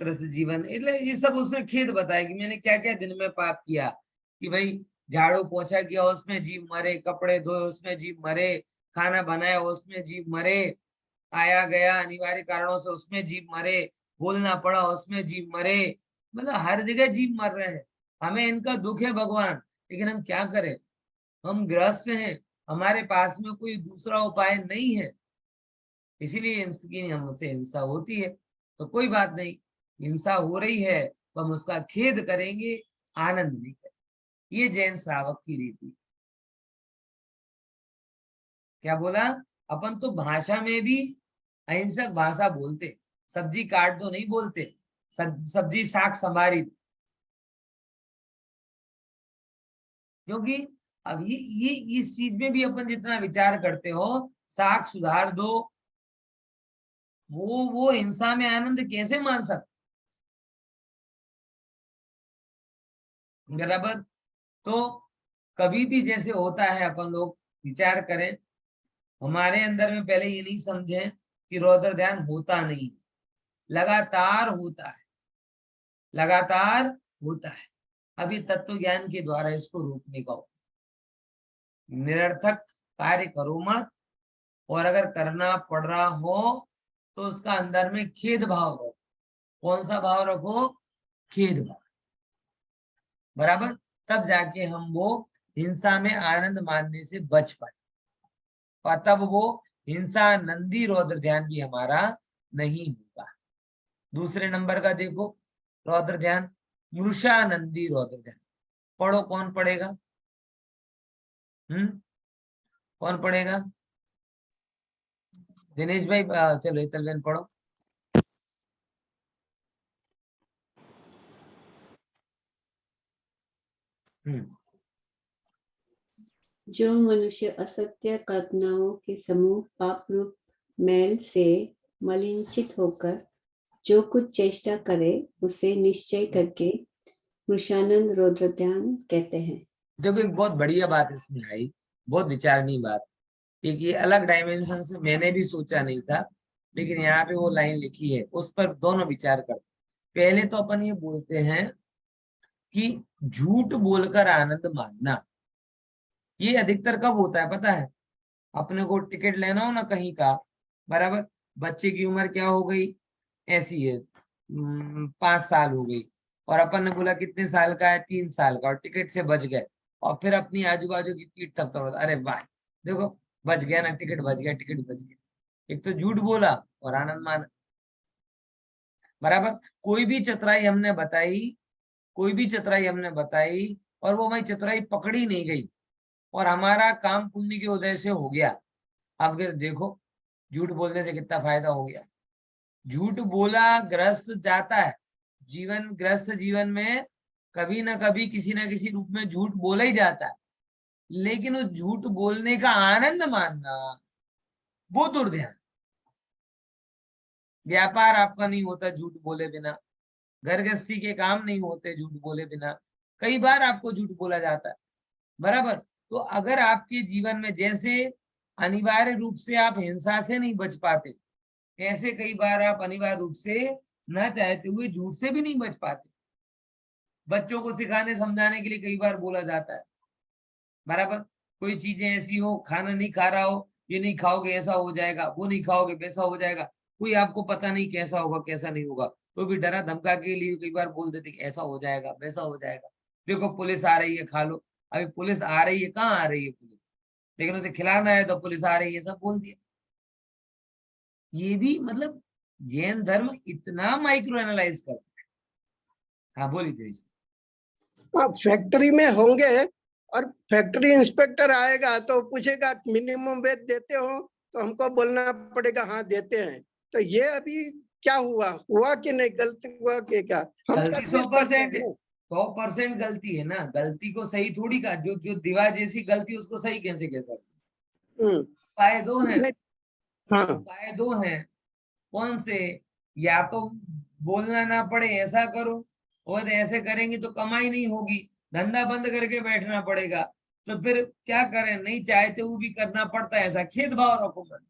तरस जीवन. એટલે ये सब उसने खेद बताया कि मैंने क्या क्या दिन में पाप किया, कि भाई झाड़ू पोछा किया उसमें जीव मरे, कपड़े धोए उसमें जीव मरे, खाना बनाया उसमें जीव मरे, आया गया अनिवार्य कारणों से उसमें जीव मरे, बोलना पड़ा उसमें जीव मरे. मतलब हर जगह जीव मर रहे हैं. हमें इनका दुख है भगवान, लेकिन हम क्या करें, हम ग्रस्त हैं, हमारे पास में कोई दूसरा उपाय नहीं है, इसीलिए इनकी हमसे हिंसा होती है. तो कोई बात नहीं, हिंसा हो रही है तो हम उसका खेद करेंगे, आनंद नहीं करेंगे. ये जैन श्रावक की रीति. क्या बोला? अपन तो भाषा में भी अहिंसक भाषा बोलते, सब्जी काट दो नहीं बोलते, सब्जी साग संभारी. क्योंकि अब ये इस चीज में भी अपन जितना विचार करते हो, साग सुधार दो, वो हिंसा में आनंद कैसे मान सकते? बराबर. तो कभी भी जैसे होता है, अपन लोग विचार करें, हमारे अंदर में पहले ये नहीं समझे कि रौद्र ध्यान होता नहीं, लगातार होता है, लगातार होता है. अभी तत्व ज्ञान के द्वारा इसको रोकने का होता है. निरर्थक कार्य करो मत, और अगर करना पड़ रहा हो तो उसका अंदर में खेद भाव रखो. कौन सा भाव रखो? खेद भाव. बराबर. तब जाके हम वो हिंसा में आनंद मानने से बच पाए, और तब वो हिंसा नंदी रौद्र ध्यान भी हमारा नहीं होगा। दूसरे नंबर का देखो रौद्र ध्यान, मृषानंदी रौद्र ध्यान। पढ़ो, कौन पढ़ेगा? कौन पढ़ेगा? दिनेश भाई, चलो हेतल बहन पढ़ो। जो मनुष्य असत्य कल्पनाओं के समूह पाप रूप मैल से मलिंचित होकर जो कुछ चेष्टा करे उसे निश्चय करके मृषानंद रौद्र ध्यान कहते हैं। देखो एक बहुत बढ़िया बात इसमें आई, बहुत विचारणीय बात, क्योंकि ये अलग डायमेंशन से मैंने भी सोचा नहीं था, लेकिन यहाँ पे वो लाइन लिखी है, उस पर दोनों विचार करते। पहले तो अपन ये बोलते हैं कि झूठ बोलकर आनंद मानना, ये अधिकतर कब होता है पता है? अपने को टिकट लेना हो ना कहीं का, बराबर, बच्चे की उम्र क्या हो गई, ऐसी है 5 साल हो गई, और अपन ने बोला कितने साल का है, 3 साल का, और टिकट से बच गए, और फिर अपनी आजू बाजू की पीठ थपथप, अरे वाह देखो बच गया ना, टिकट बच गया, टिकट बच गया। एक तो झूठ बोला और आनंद माना, बराबर। कोई भी चतुराई हमने बताई, कोई भी चतुराई हमने बताई, और वो हमारी चतुराई पकड़ी नहीं गई, और हमारा काम पुण्य के उदय से हो गया। अब देखो झूठ बोलने से कितना फायदा हो गया। झूठ बोला ग्रस्त जाता है, जीवन ग्रस्त जीवन में कभी ना कभी किसी ना किसी रूप में झूठ बोला ही जाता है, लेकिन उस झूठ बोलने का आनंद मानना वो दुर्ध्यान। व्यापार आपका नहीं होता झूठ बोले बिना, घर गृहस्थी के काम नहीं होते झूठ बोले बिना, कई बार आपको झूठ बोला जाता है, बराबर। तो अगर आपके जीवन में जैसे अनिवार्य रूप से आप हिंसा से नहीं बच पाते, ऐसे कई बार आप अनिवार्य रूप से न चाहते हुए झूठ से भी नहीं बच पाते। बच्चों को सिखाने समझाने के लिए कई बार बोला जाता है, बराबर। कोई चीजें ऐसी हो, खाना नहीं खा रहा हो, ये नहीं खाओगे ऐसा हो जाएगा, वो नहीं खाओगे वैसा हो जाएगा, कोई आपको पता नहीं कैसा होगा कैसा नहीं होगा, तो भी डरा धमका के लिए कई बार बोल देते कि ऐसा हो जाएगा वैसा हो जाएगा। देखो पुलिस आ रही है, खा लो। अभी पुलिस आ रही है, कहाँ आ रही है पुलिस, लेकिन उसे खिलाना है तो पुलिस आ रही है, सब बोल दिया। ये भी मतलब जैन धर्म इतना माइक्रो एनालाइज करता है। हाँ बोली थी। हाँ, फैक्ट्री में होंगे और फैक्ट्री इंस्पेक्टर आएगा तो पूछेगा मिनिमम वेज देते हो, तो हमको बोलना पड़ेगा हाँ देते हैं। तो ये अभी क्या हुआ कि नहीं, गलती हुआ कि क्या? हम गलती सर्विस करते 100% हैं। 100% गलती है ना, गलती को सही थोड़ी का, जो जो दीवार जैसी गलती उसको सही कैसे कह सकते? हम्म, उपाय दो हैं, नहीं, हाँ उपाय दो हैं। कौन से? या तो बोलना ना पड़े ऐसा करो, और ऐसे करेंगे तो कमाई नहीं होगी, धंधा बंद करके बैठना पड़ेगा, तो फिर क्या करें, नहीं चाहते हुए भी करना पड़ता है, ऐसा खेद भाव रखो मन।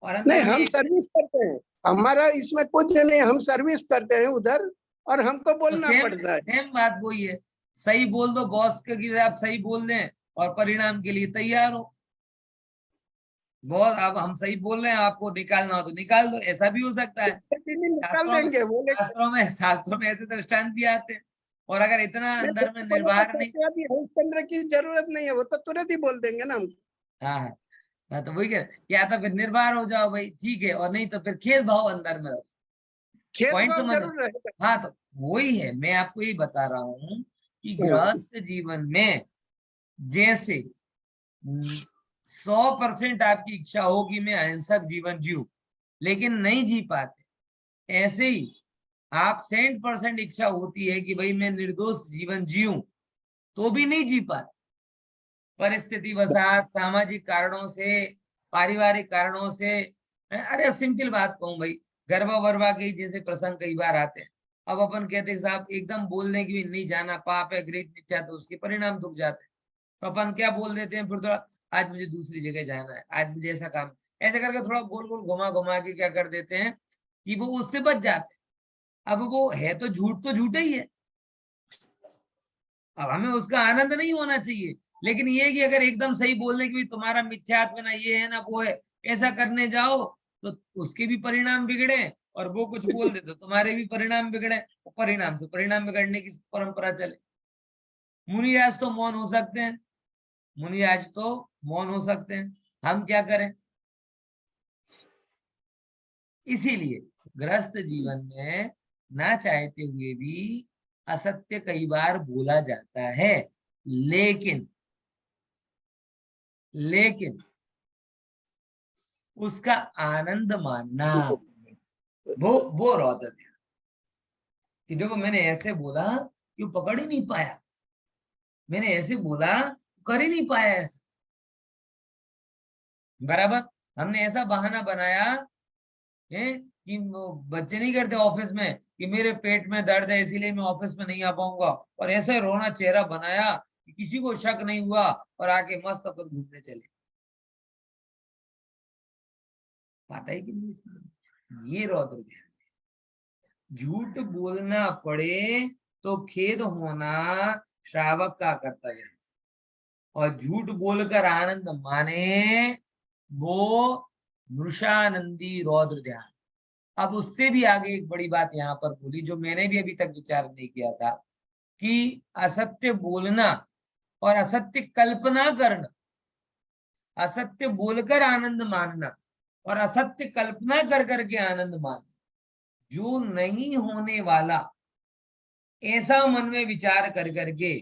और नहीं, अंदर में हम सर्विस करते हैं, हमारा इसमें कुछ नहीं, हम सर्विस करते हैं उधर और हमको तो बोलना सेम पड़ता है। सेम बात वही है, सही बोल दो बॉस के कि आप सही बोल दें और परिणाम के लिए तैयार हो। बहुत अब हम सही बोल रहे हैं, आपको निकालना हो तो निकाल दो, ऐसा भी हो सकता है। निकाल शास्त्रों में देंगे, बोले शास्त्रों में ऐसे दृष्टांत भी आते हैं। और अगर इतना अंदर में बोले तो निर्भर नहीं, सत्यवादी हरिश्चंद्र की जरूरत नहीं है, वो तो तुरंत ही बोल देंगे ना हम। हाँ हाँ हाँ, तो वही कह, या तो फिर निर्भर हो जाओ भाई ठीक है, और नहीं तो फिर खेद भाव अंदर में रखो। पॉइंट भेदभाव समझ? जरूर रहेगा। हाँ तो वही है, मैं आपको यही बता रहा हूँ कि हाँ, गृहस्थ जीवन में जैसे 100% आपकी इच्छा हो कि मैं अहिंसक जीवन जीऊं, लेकिन नहीं जी पाते, ऐसे ही आप 100% इच्छा होती है कि भाई मैं निर्दोष जीवन जीऊं, तो भी नहीं जी पाते। परिस्थिति वसात, सामाजिक कारणों से, पारिवारिक कारणों से। अरे अब सिंपल बात कहूं भाई, गरबा वरबा के जैसे प्रसंग कई बार आते हैं। अब अपन कहते हैं साहब एकदम बोल दें कि भी नहीं जाना पाप है, गृहीत मिथ्या, तो उसके परिणाम दुख जाते हैं। तो अपन क्या बोल देते हैं फिर थोड़ा, आज मुझे दूसरी जगह जाना है, आज मुझे ऐसा काम, ऐसे करके थोड़ा गोल गोल घुमा घुमा के क्या कर देते हैं कि वो उससे बच जाते हैं। अब वो है तो झूठा ही है, अब हमें उसका आनंद नहीं होना चाहिए, लेकिन ये कि अगर एकदम सही बोलने की भी तुम्हारा मिथ्यात्व ना ये है ना वो है, ऐसा करने जाओ तो उसके भी परिणाम बिगड़े, और वो कुछ बोल दे तो तुम्हारे भी परिणाम बिगड़े, परिणाम से परिणाम बिगड़ने की परंपरा चले। मुनिराज तो मौन हो सकते हैं, मुनिराज तो मौन हो सकते हैं, हम क्या करें? इसीलिए गृहस्थ जीवन में ना चाहते हुए भी असत्य कई बार बोला जाता है, लेकिन लेकिन उसका आनंद मानना, वो रौदर है कि देखो मैंने ऐसे बोला कि वो पकड़ ही नहीं पाया, मैंने ऐसे बोला कर ही नहीं पाया ऐसा, बराबर। हमने ऐसा बहाना बनाया है कि वो बच्चे नहीं करते ऑफिस में कि मेरे पेट में दर्द है इसीलिए मैं ऑफिस में नहीं आ पाऊंगा, और ऐसे रोना चेहरा बनाया कि किसी को शक नहीं हुआ, और आके मस्त अपन घूमने चले। पता है कि नहीं, ये रौद्र ध्यान। झूठ बोलना पड़े तो खेद होना श्रावक का कर्तव्य है, और झूठ बोलकर आनंद माने वो मृषानंदी रौद्र ध्यान। अब उससे भी आगे एक बड़ी बात यहाँ पर बोली जो मैंने भी अभी तक विचार नहीं किया था, कि असत्य बोलना और असत्य कल्पना करना, असत्य बोलकर आनंद मानना और असत्य कल्पना कर करके आनंद मानना, जो नहीं होने वाला ऐसा मन में विचार कर करके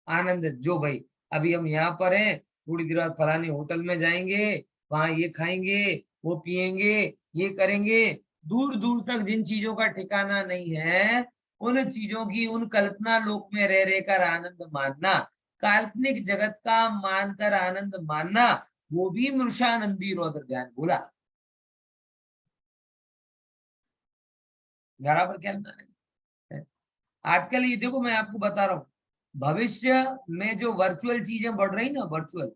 आनंद, जो भाई अभी हम यहाँ पर हैं, थोड़ी देर बाद फलाने होटल में जाएंगे, वहां ये खाएंगे, वो पिएंगे, ये करेंगे, दूर दूर तक जिन चीजों का ठिकाना नहीं है, उन चीजों की उन कल्पना लोक में रह रहकर आनंद मानना, काल्पनिक जगत का मानकर आनंद मानना, वो भी मृषानंदी रौद्र ध्यान बोला। बराबर क्या है? आजकल ये देखो मैं आपको बता रहा हूँ, भविष्य में जो वर्चुअल चीजें बढ़ रही ना, वर्चुअल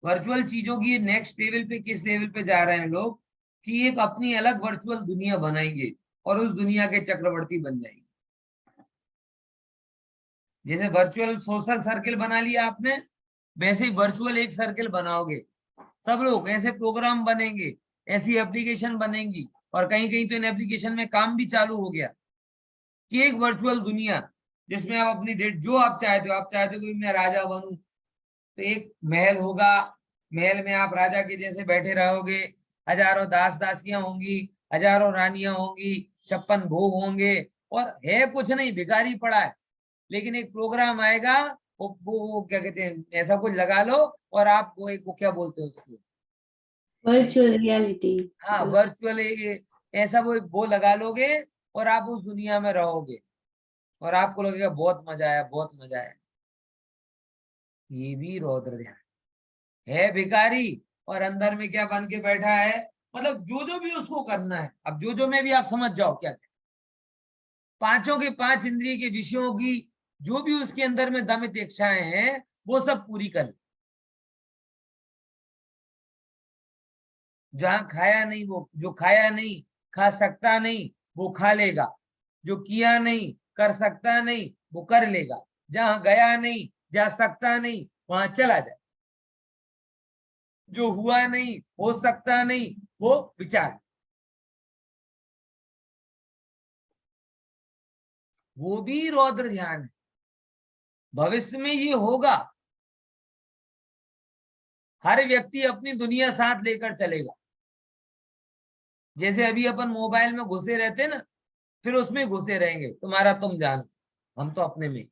वर्चुअल चीजों की नेक्स्ट लेवल पे किस लेवल पे जा रहे हैं लोग, कि एक अपनी अलग वर्चुअल दुनिया बनाएंगे और उस दुनिया के चक्रवर्ती बन जाएंगे। जैसे वर्चुअल सोशल सर्किल बना लिया आपने, वैसे ही वर्चुअल एक सर्किल बनाओगे, सब लोग ऐसे प्रोग्राम बनेंगे, ऐसी एप्लीकेशन बनेंगी, और कहीं कहीं तो इन एप्लीकेशन में काम भी चालू हो गया कि एक वर्चुअल दुनिया जिसमें आप अपनी डेट जो आप चाहते हो, आप चाहते हो कि मैं राजा बनूं तो एक महल होगा, महल में आप राजा के जैसे बैठे रहोगे, हजारों दास दासियां होंगी, हजारों रानियां होंगी, 56 भोग होंगे, और है कुछ नहीं, भिखारी पड़ा है, लेकिन एक प्रोग्राम आएगा, वो क्या कहते हैं, ऐसा कुछ लगा लो और आप वो एक, वो क्या बोलते हैं उसको, वर्चुअल रियलिटी। हाँ वर्चुअल, ऐसा वो लगा लोगे और आप उस दुनिया में रहोगे और आपको लगेगा बहुत मजा आया, बहुत मजा आया। ये भी रौद्र ध्यान है, भिखारी और अंदर में क्या बन के बैठा है, मतलब जो जो भी उसको करना है, अब जो जो में भी आप समझ जाओ क्या क्या, पांचों के पांच इंद्रिय के विषयों की जो भी उसके अंदर में दमित इच्छाएं हैं वो सब पूरी कर, जहां खाया नहीं वो, जो खाया नहीं खा सकता नहीं वो खा लेगा, जो किया नहीं कर सकता नहीं वो कर लेगा, जहां गया नहीं जा सकता नहीं वहां चला जाए, जो हुआ नहीं हो सकता नहीं वो विचार, वो भी रौद्र ध्यान है। भविष्य में ये होगा, हर व्यक्ति अपनी दुनिया साथ लेकर चलेगा, जैसे अभी अपन मोबाइल में घुसे रहते ना, फिर उसमें घुसे रहेंगे, तुम्हारा तुम जानो, हम तो अपने में।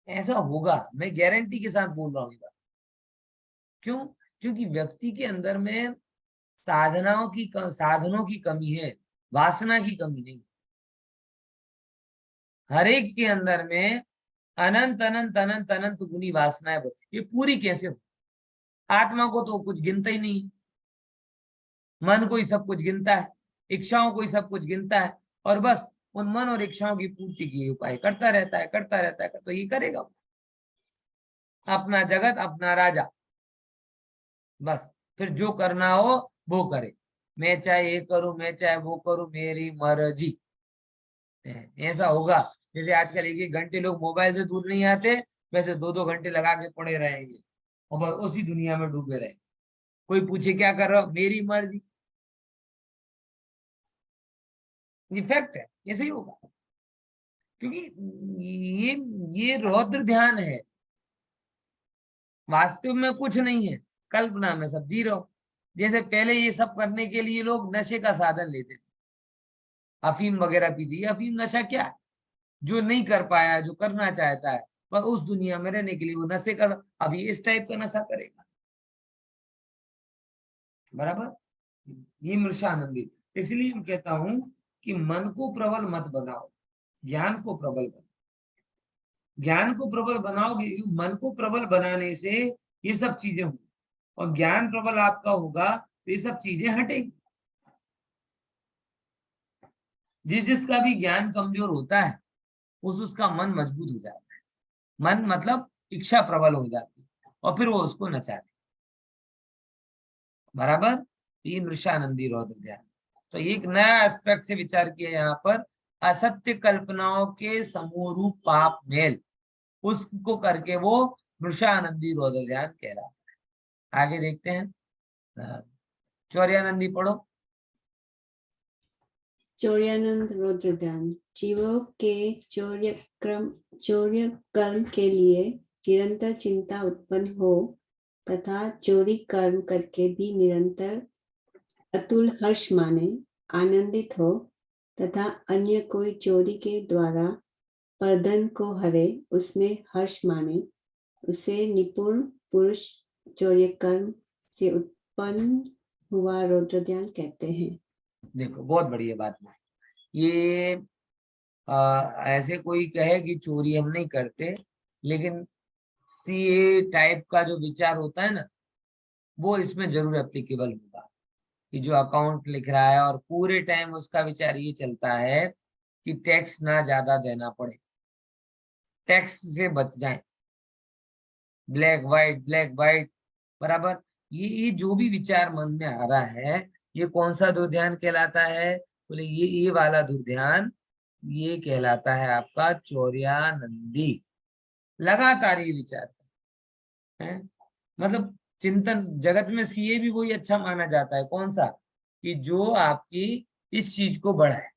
ऐसा होगा, मैं गारंटी के साथ बोल रहा हूँ। क्यों? क्योंकि व्यक्ति के अंदर में साधनों की कमी है, वासना की कमी नहीं। हर एक के अंदर में अनंत अनंत अनंत अनंत गुनी वासनाएं, ये पूरी कैसे हो? आत्मा को तो कुछ गिनता ही नहीं, मन को ही सब कुछ गिनता है, इच्छाओं को ही सब कुछ गिनता है, और बस उन मन और इच्छाओं की पूर्ति के उपाय करता रहता है, करता रहता है, तो ये करेगा अपना जगत अपना राजा, बस फिर जो करना हो वो करे, मैं चाहे ये करूं मैं चाहे वो करूं, मेरी मर्जी। ऐसा होगा जैसे आजकल एक एक घंटे लोग मोबाइल से दूर नहीं आते, वैसे दो दो घंटे लगा के पड़े रहेंगे और बस उसी दुनिया में डूबे रहेंगे। कोई पूछे क्या कर रहा हो, मेरी मर्जी, इफेक्ट है, ऐसे ही होगा। क्योंकि ये रौद्र ध्यान है, वास्तव में कुछ नहीं है, कल्पना में सब जी रहो। जैसे पहले ये सब करने के लिए लोग नशे का साधन लेते थे, अफीम वगैरह पीते। ये अफीम नशा क्या है? जो नहीं कर पाया, जो करना चाहता है, पर उस दुनिया में रहने के लिए वो नशे का, अब ये इस टाइप का नशा करेगा। बराबर, ये मृषानंदी। इसलिए मैं कहता हूं कि मन को प्रबल मत बनाओ, ज्ञान को प्रबल बनाओ। ज्ञान को प्रबल बनाओगे, मन को प्रबल बनाने से ये सब चीजें होंगी, और ज्ञान प्रबल आपका होगा तो ये सब चीजें हटेंगी। जिसका भी ज्ञान कमजोर होता है उसका मन मजबूत हो जाता है। मन मतलब इच्छा प्रबल हो जाती है और फिर वो उसको नचाते। बराबर, ये मृषानंदी रौद्र ध्यान। तो एक नया एस्पेक्ट से विचार किया यहाँ पर, असत्य कल्पनाओं के समूह रूप पाप मेल, उसको करके वो मृषानंदी रौद्र ध्यान कह रहा है। आगे देखते हैं, चौर्यानंदी पढ़ो। चौर्यानंद रौद्र ध्यान। जीवों के चौर्य कर्म के लिए निरंतर चिंता उत्पन्न हो तथा चोरी कर्म करके भी निरंतर अतुल हर्ष माने, आनंदित हो तथा अन्य कोई चोरी के द्वारा परधन को हरे उसमें हर्ष माने, उसे निपुण पुरुष चौर्य कर्म से उत्पन्न हुआ रौद्र ध्यान कहते हैं। देखो बहुत बढ़िया बात है ये। ऐसे कोई कहे कि चोरी हम नहीं करते, लेकिन सीए टाइप का जो विचार होता है ना, वो इसमें जरूर एप्लीकेबल होगा। कि जो अकाउंट लिख रहा है और पूरे टाइम उसका विचार ये चलता है कि टैक्स ना ज्यादा देना पड़े, टैक्स से बच जाए, ब्लैक व्हाइट। बराबर, ये जो भी विचार मन में आ रहा है, ये कौन सा दुर्ध्यान कहलाता है? बोले ये वाला दुर्ध्यान, ये कहलाता है आपका चौर्यानंदी। लगातार ये विचार है, मतलब चिंतन जगत में सीए भी वही अच्छा माना जाता है। कौन सा? कि जो आपकी इस चीज को बढ़ाए।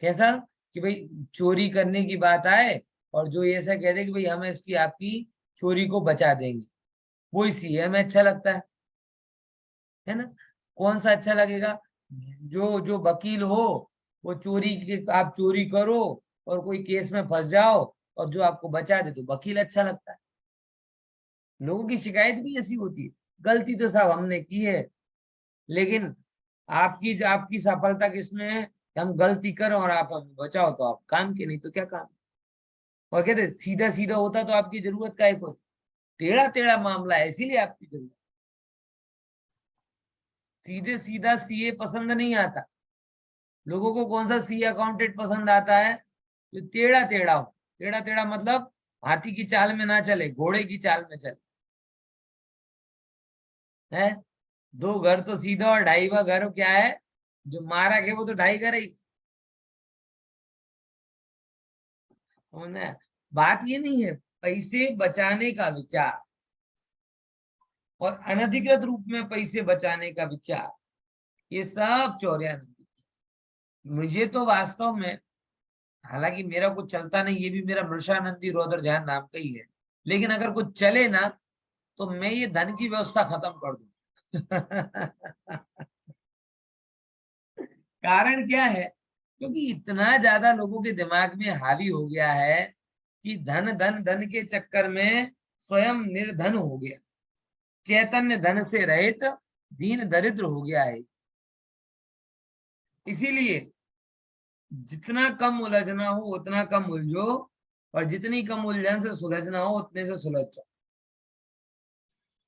कैसा? कि भाई चोरी करने की बात आए और जो ऐसा कह दे कि भाई हमें इसकी आपकी चोरी को बचा देंगे, वो इसी है हमें अच्छा लगता है ना? कौन सा अच्छा लगेगा? जो वकील हो, वो चोरी के, आप चोरी करो और कोई केस में फंस जाओ और जो आपको बचा दे, तो वकील अच्छा लगता है। लोगों की शिकायत भी ऐसी होती है, गलती तो साहब हमने की है, लेकिन आपकी आपकी सफलता किसमें है? हम गलती करें और आप हमें बचाओ, तो आप काम के, नहीं तो क्या काम। और कहते सीधा सीधा होता तो आपकी जरूरत का एक होती, टेढ़ा टेढ़ा मामला है इसीलिए आपकी जरूरत। सीधे सीधा सीए पसंद नहीं आता लोगों को। कौन सा सीए अकाउंटेंट पसंद आता है? जो टेढ़ा टेढ़ा हो। टेढ़ा टेढ़ा मतलब हाथी की चाल में ना चले, घोड़े की चाल में चले। है, दो घर तो सीधा और ढाईवा घर क्या है? जो मारा है वो तो ढाई घर ही। बात ये नहीं है, पैसे बचाने का विचार और अनधिकृत रूप में पैसे बचाने का विचार, ये सब चौर्यानंदी। मुझे तो वास्तव में, हालांकि मेरा कुछ चलता नहीं, ये भी मेरा मृषानंदी रौद्र ध्यान नाम का ही है, लेकिन अगर कुछ चले ना तो मैं ये धन की व्यवस्था खत्म कर दूं। कारण क्या है? क्योंकि इतना ज्यादा लोगों के दिमाग में हावी हो गया है कि धन धन धन के चक्कर में स्वयं निर्धन हो गया, चैतन्य धन से रहित दीन दरिद्र हो गया है। इसीलिए जितना कम उलझना हो उतना कम उलझो, और जितनी कम उलझन से सुलझना हो उतने से सुलझ जाओ।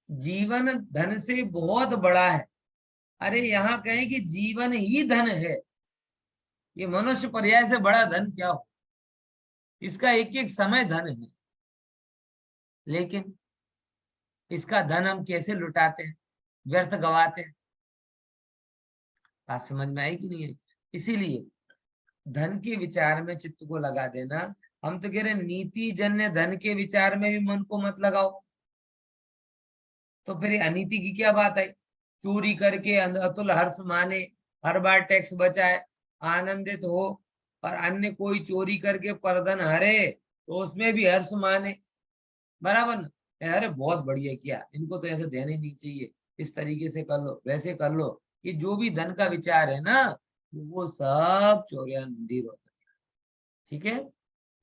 जीवन धन से बहुत बड़ा है। अरे यहाँ कहें कि जीवन ही धन है, ये मनुष्य पर्याय से बड़ा धन क्या हो? इसका एक एक समय धन है, लेकिन इसका धन हम कैसे लुटाते हैं, व्यर्थ गवाते हैं। बात समझ में आई कि नहीं आई? इसीलिए धन के विचार में चित्त को लगा देना। हम तो कह रहे नीति जन्य धन के विचार में भी मन को मत लगाओ, तो फिर अनीति की क्या बात आई? चोरी करके अतुल हर्ष माने, हर बार टैक्स बचाए, आनंदित हो, और अन्य कोई चोरी करके परधन हरे तो उसमें भी हर्ष माने, बराबर ना। अरे बहुत बढ़िया किया, इनको तो ऐसे देने नहीं चाहिए, इस तरीके से कर लो, वैसे कर लो। कि जो भी धन का विचार है ना, वो सब चौर्यानंदी होता है। ठीक है,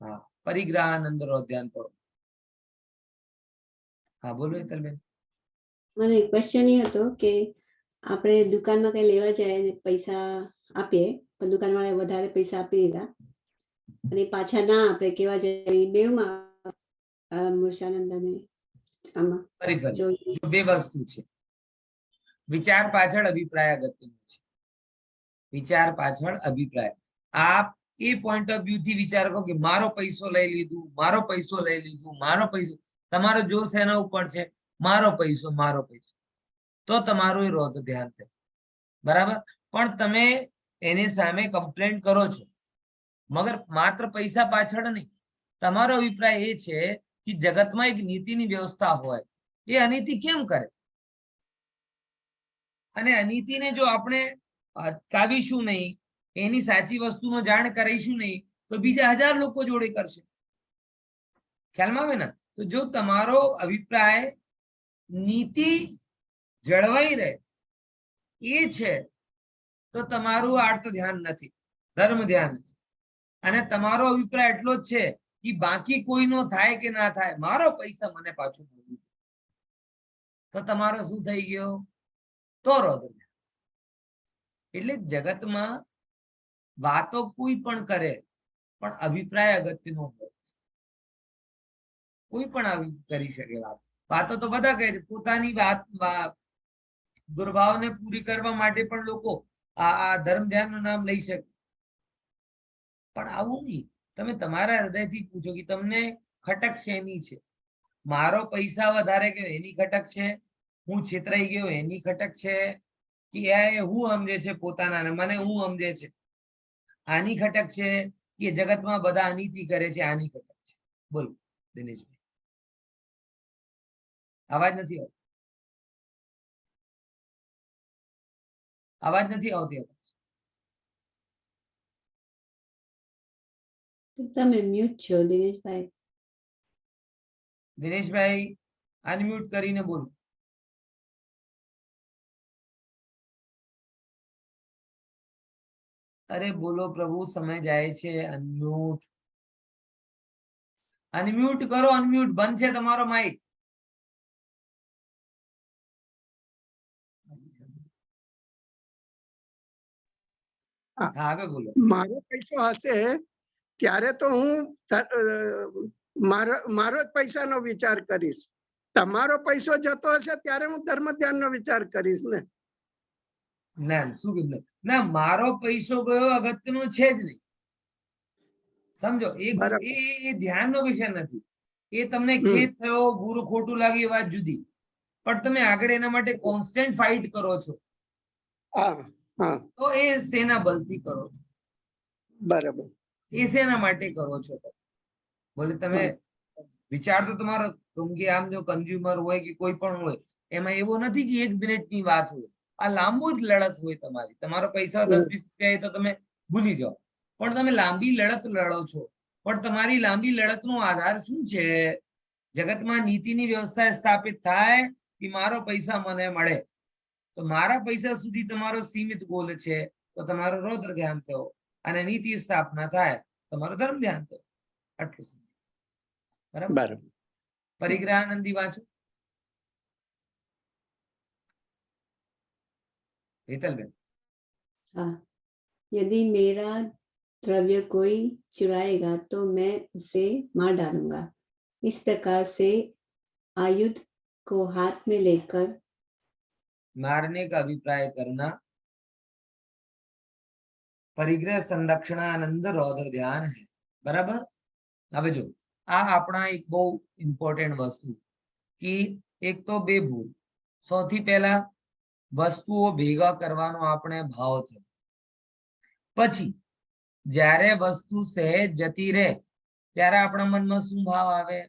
हाँ, परिग्रहानंद रो ध्यान पढ़ो। हाँ बोलो હેતલ બેન। મને ક્વેશ્ચન એ હતો કે આપણે દુકાનમાં કઈ લેવા જાય ને પૈસા આપીએ પણ દુકાનવાળાએ વધારે પૈસા આપી દીધા અને પાછા ના આપે કેવા જાય બેવમાં મૂર્છાનંદ અને આમાં ફરી ફરી જોયું. જો બે વસ્તુ છે, વિચાર પાછળ અભિપ્રાય અગત્યનો છે। વિચાર પાછળ અભિપ્રાય, આપ એ પોઈન્ટ ઓફ વ્યૂ થી વિચાર કરો કે મારો પૈસો લઈ લીધું, મારો પૈસો લઈ લીધું, મારો પૈસો, તમારો જોર શેના ઉપર છે? મારો પૈસો, મારો પૈસો, તો તમારું એ રોધ ધ્યાન થાય, બરાબર। પણ તમે એની સામે કમ્પ્લેન કરો છો, મગર માત્ર પૈસા પાછળ નહીં। તમારો અભિપ્રાય એ છે કે જગતમાં એક નીતિની વ્યવસ્થા હોય, એ અનીતિ કેમ કરે? અને અનીતિને જો આપણે અટકાવીશું નહીં, એની સાચી વસ્તુનો જાણ કરાઈશું નહીં, તો બીજા 1000 લોકો જોડે કરશે। ખ્યાલમાં આવે ને? તો જો તમારો અભિપ્રાય નીતિ જળવાઈ રહે એ છે, તો તમારું આર્ત ધ્યાન નથી, ધર્મ ધ્યાન છે। અને તમારો અભિપ્રાય એટલો જ છે કે બાકી કોઈનો થાય કે ના થાય, મારો પૈસા મને પાછું મળવું, તો તમારો શું થઈ ગયો? તો રોધ। એટલે જગતમાં વાતો કોઈ પણ કરે, પણ અભિપ્રાય અગત્યનો હોય છે। કોઈ પણ આવી કરી શકે વાત, વાતો તો બધા કહે છે, પોતાની વાત દુર્ભાવને પૂરી કરવા માટે પણ લોકો આ ધર્મ ધ્યાનનું નામ લઈ શકે, પણ આવું નહીં। તમે તમારા હૃદયથી પૂછો કે તમને ખટક શેની છે? મારો પૈસા વધારે ગયો એની ખટક છે, હું છેતરાઈ ગયો એની ખટક છે, કે એ હું સમજે છે પોતાના મને હું સમજે છે આની ખટક છે, કે જગતમાં બધા અનીતિ કરે છે આની ખટક છે? બોલો દિનેશભાઈ, અવાજ નથી આવતો, અવાજ નથી આવતી। તમે મ્યુટ છો દિનેશભાઈ। દિનેશભાઈ અનમ્યુટ કરીને બોલો। અરે બોલો પ્રભુ, સમય જાય છે। અનમ્યુટ, અનમ્યુટ કરો, અનમ્યુટ, બંધ છે તમારો માઇક। હા હવે બોલો। મારો પૈસો હશે ત્યારે તો હું મારો જ પૈસાનો વિચાર કરીશ, તમારો પૈસો જતો હશે ત્યારે હું ધર્મ ધ્યાનનો વિચાર કરીશ ને। ના શું કીધું? ના, મારો પૈસો ગયો અગત્યનો છે જ નહીં, સમજો? એ ધ્યાનનો વિષય નથી। એ તમને ખેદ થયો, બુરું ખોટું લાગ્યું, એ વાત જુદી, પણ તમે આગળ એના માટે કોન્સ્ટન્ટ ફાઇટ કરો છો, તો એ શેના બલથી કરો છો? બરાબર, એ શેના માટે કરો છો? બોલે તમે વિચાર તો તમારો, કેમ કે આમ જો કન્ઝ્યુમર હોય કે કોઈ પણ હોય, એમાં એવું નથી કે 1 મિનિટની વાત હોય, આ લાંબુ જ લડત હોય તમારી। તમારો પૈસા 10-20 રૂપિયા તો તમે ભૂલી જાઓ, પણ તમે લાંબી લડત લડો છો। પણ તમારી લાંબી લડતનો આધાર શું છે? જગતમાં નીતિની વ્યવસ્થા સ્થાપિત થાય કે મારો પૈસા મને મળે, તો મારા પૈસા સુધી તમારો સીમિત ગોલ છે, તો તમારો રૌદ્ર ધ્યાન થયો, અને નીતિ સ્થાપના થાય, તમારો ધર્મ ધ્યાન થયો। આટલું સમજો, બરાબર? પરિગ્રહાનંદી વાંચો હેતલબેન। हाँ, यदि मेरा द्रव्य कोई चुराएगा तो मैं उसे मार डालूंगा। इस प्रकार से आयुध को हाथ में लेकर मारने का अभिप्राय करना परिग्रह संरक्षणानंद रौद्र ध्यान है, बराबर। હવે જો આ આપણા એક બહુ ઇમ્પોર્ટન્ટ વસ્તુ, કે એક તો બે ભૂલ। સૌથી પહેલા વસ્તુઓ ભેગા કરવાનો આપણે ભાવ થયો, પછી જ્યારે વસ્તુ સહેજ જતી રહે ત્યારે આપણા મનમાં શું ભાવ આવે?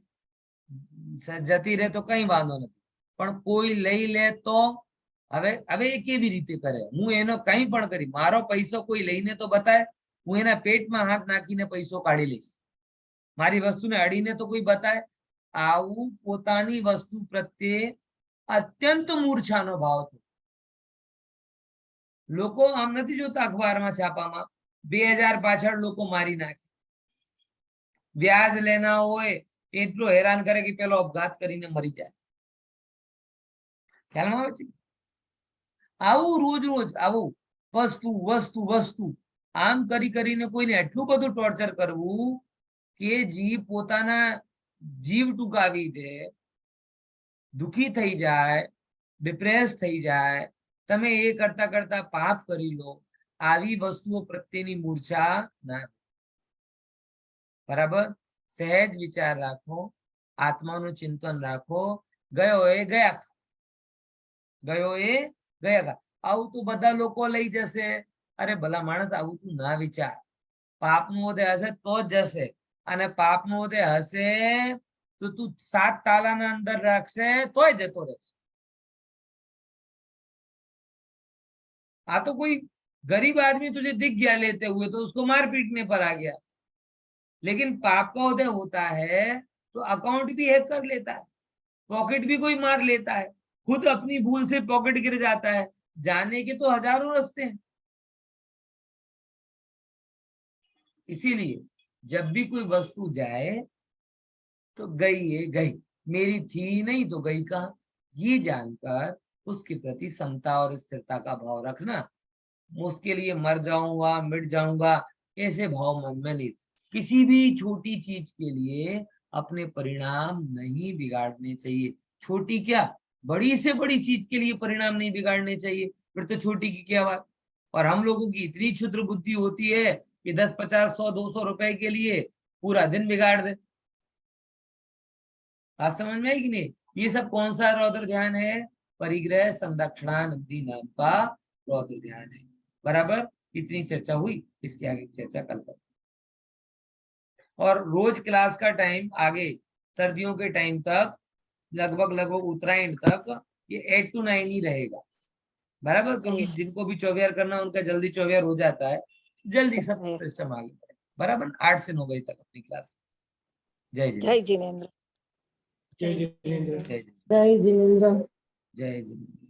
જતી રહે તો કઈ વાંધો નથી, પણ કોઈ લઈ લે તો હવે એ કેવી રીતે કરે? હું એનો કઈ પણ કરી, મારો પૈસો કોઈ લઈને તો બતાય, હું એના પેટમાં હાથ નાખીને પૈસો કાઢી લઈશ, મારી વસ્તુને અડીને તો કોઈ બતાય. આવું પોતાની વસ્તુ પ્રત્યે અત્યંત મૂર્છાનો ભાવ થયો. લોકો આમ નથી જોતા અખબારમાં છાપામાં 2000 પાછળ લોકો મારી નાખે, વ્યાજ લેના હોય એટલો હેરાન કરે કે પેલો અપઘાત કરીને મરી જાય. ખ્યાલમાં આવે છે? આવું રોજ રોજ આવું વસ્તુ વસ્તુ વસ્તુ આમ કરી કરીને કોઈને એટલું બધું ટોર્ચર કરવું કે જીવ પોતાના જીવ ટૂંકાવી દે, દુખી થઈ જાય, ડિપ્રેસ થઈ જાય. તમે એ કરતા કરતા પાપ કરી લો. આવી વસ્તુઓ પ્રત્યેની મૂર્છા ના. બરાબર? સહેજ વિચાર રાખો, આત્માનું ચિંતન રાખો. ગયો એ ગયા, ગયો એ ગયા. આવું તો બધા લોકો લઈ જશે. અરે ભલા માણસ, આવું તું ના વિચાર. પાપનું ઉદય હશે તો જ જશે, અને પાપનું ઉદય હશે તો તું 7 તાલાના અંદર રાખશે તોય જતો રહેશે. आ तो कोई गरीब आदमी तुझे दिख गया लेते हुए तो उसको मार पीटने पर आ गया, लेकिन पाप का उदय होता है तो अकाउंट भी हैक कर लेता है, पॉकेट भी कोई मार लेता है, खुद अपनी भूल से पॉकेट गिर जाता है. जाने के तो हजारों रास्ते हैं. इसीलिए जब भी कोई वस्तु जाए तो गई है गई, मेरी थी नहीं तो गई कहां, ये जानकर उसके प्रति समता और स्थिरता का भाव रखना. उसके लिए मर जाऊंगा मिट जाऊंगा ऐसे भाव मन में नहीं. किसी भी छोटी चीज के लिए अपने परिणाम नहीं बिगाड़ने चाहिए. छोटी क्या, बड़ी से बड़ी चीज के लिए परिणाम नहीं बिगाड़ने चाहिए, फिर तो छोटी की क्या बात. और हम लोगों की इतनी क्षुद्र बुद्धि होती है कि 10, 50, 100, 200 रुपए के लिए पूरा दिन बिगाड़ दे. बात समझ में आई कि नहीं? ये सब कौन सा रौद्र ध्यान है? परिग्रह संदक्षिणानंदी नाम का रौद्र ध्यान है. बराबर? इतनी चर्चा हुई, इसके आगे चर्चा कल कर. और रोज क्लास का टाइम आगे सर्दियों के टाइम तक लगभग उत्तरायण तक ये 8 to 9 ही रहेगा. बराबर? क्योंकि जिनको भी चौविहार करना उनका जल्दी चौविहार हो जाता है, जल्दी सब सिस्टम आगे बढ़े. बराबर? 8 से 9 बजे तक अपनी क्लास. जय जय जय जिनेन्द्र. जय जिनेन्द्र. जय जय जिनेन्द्र. जय जिनेन्द्र.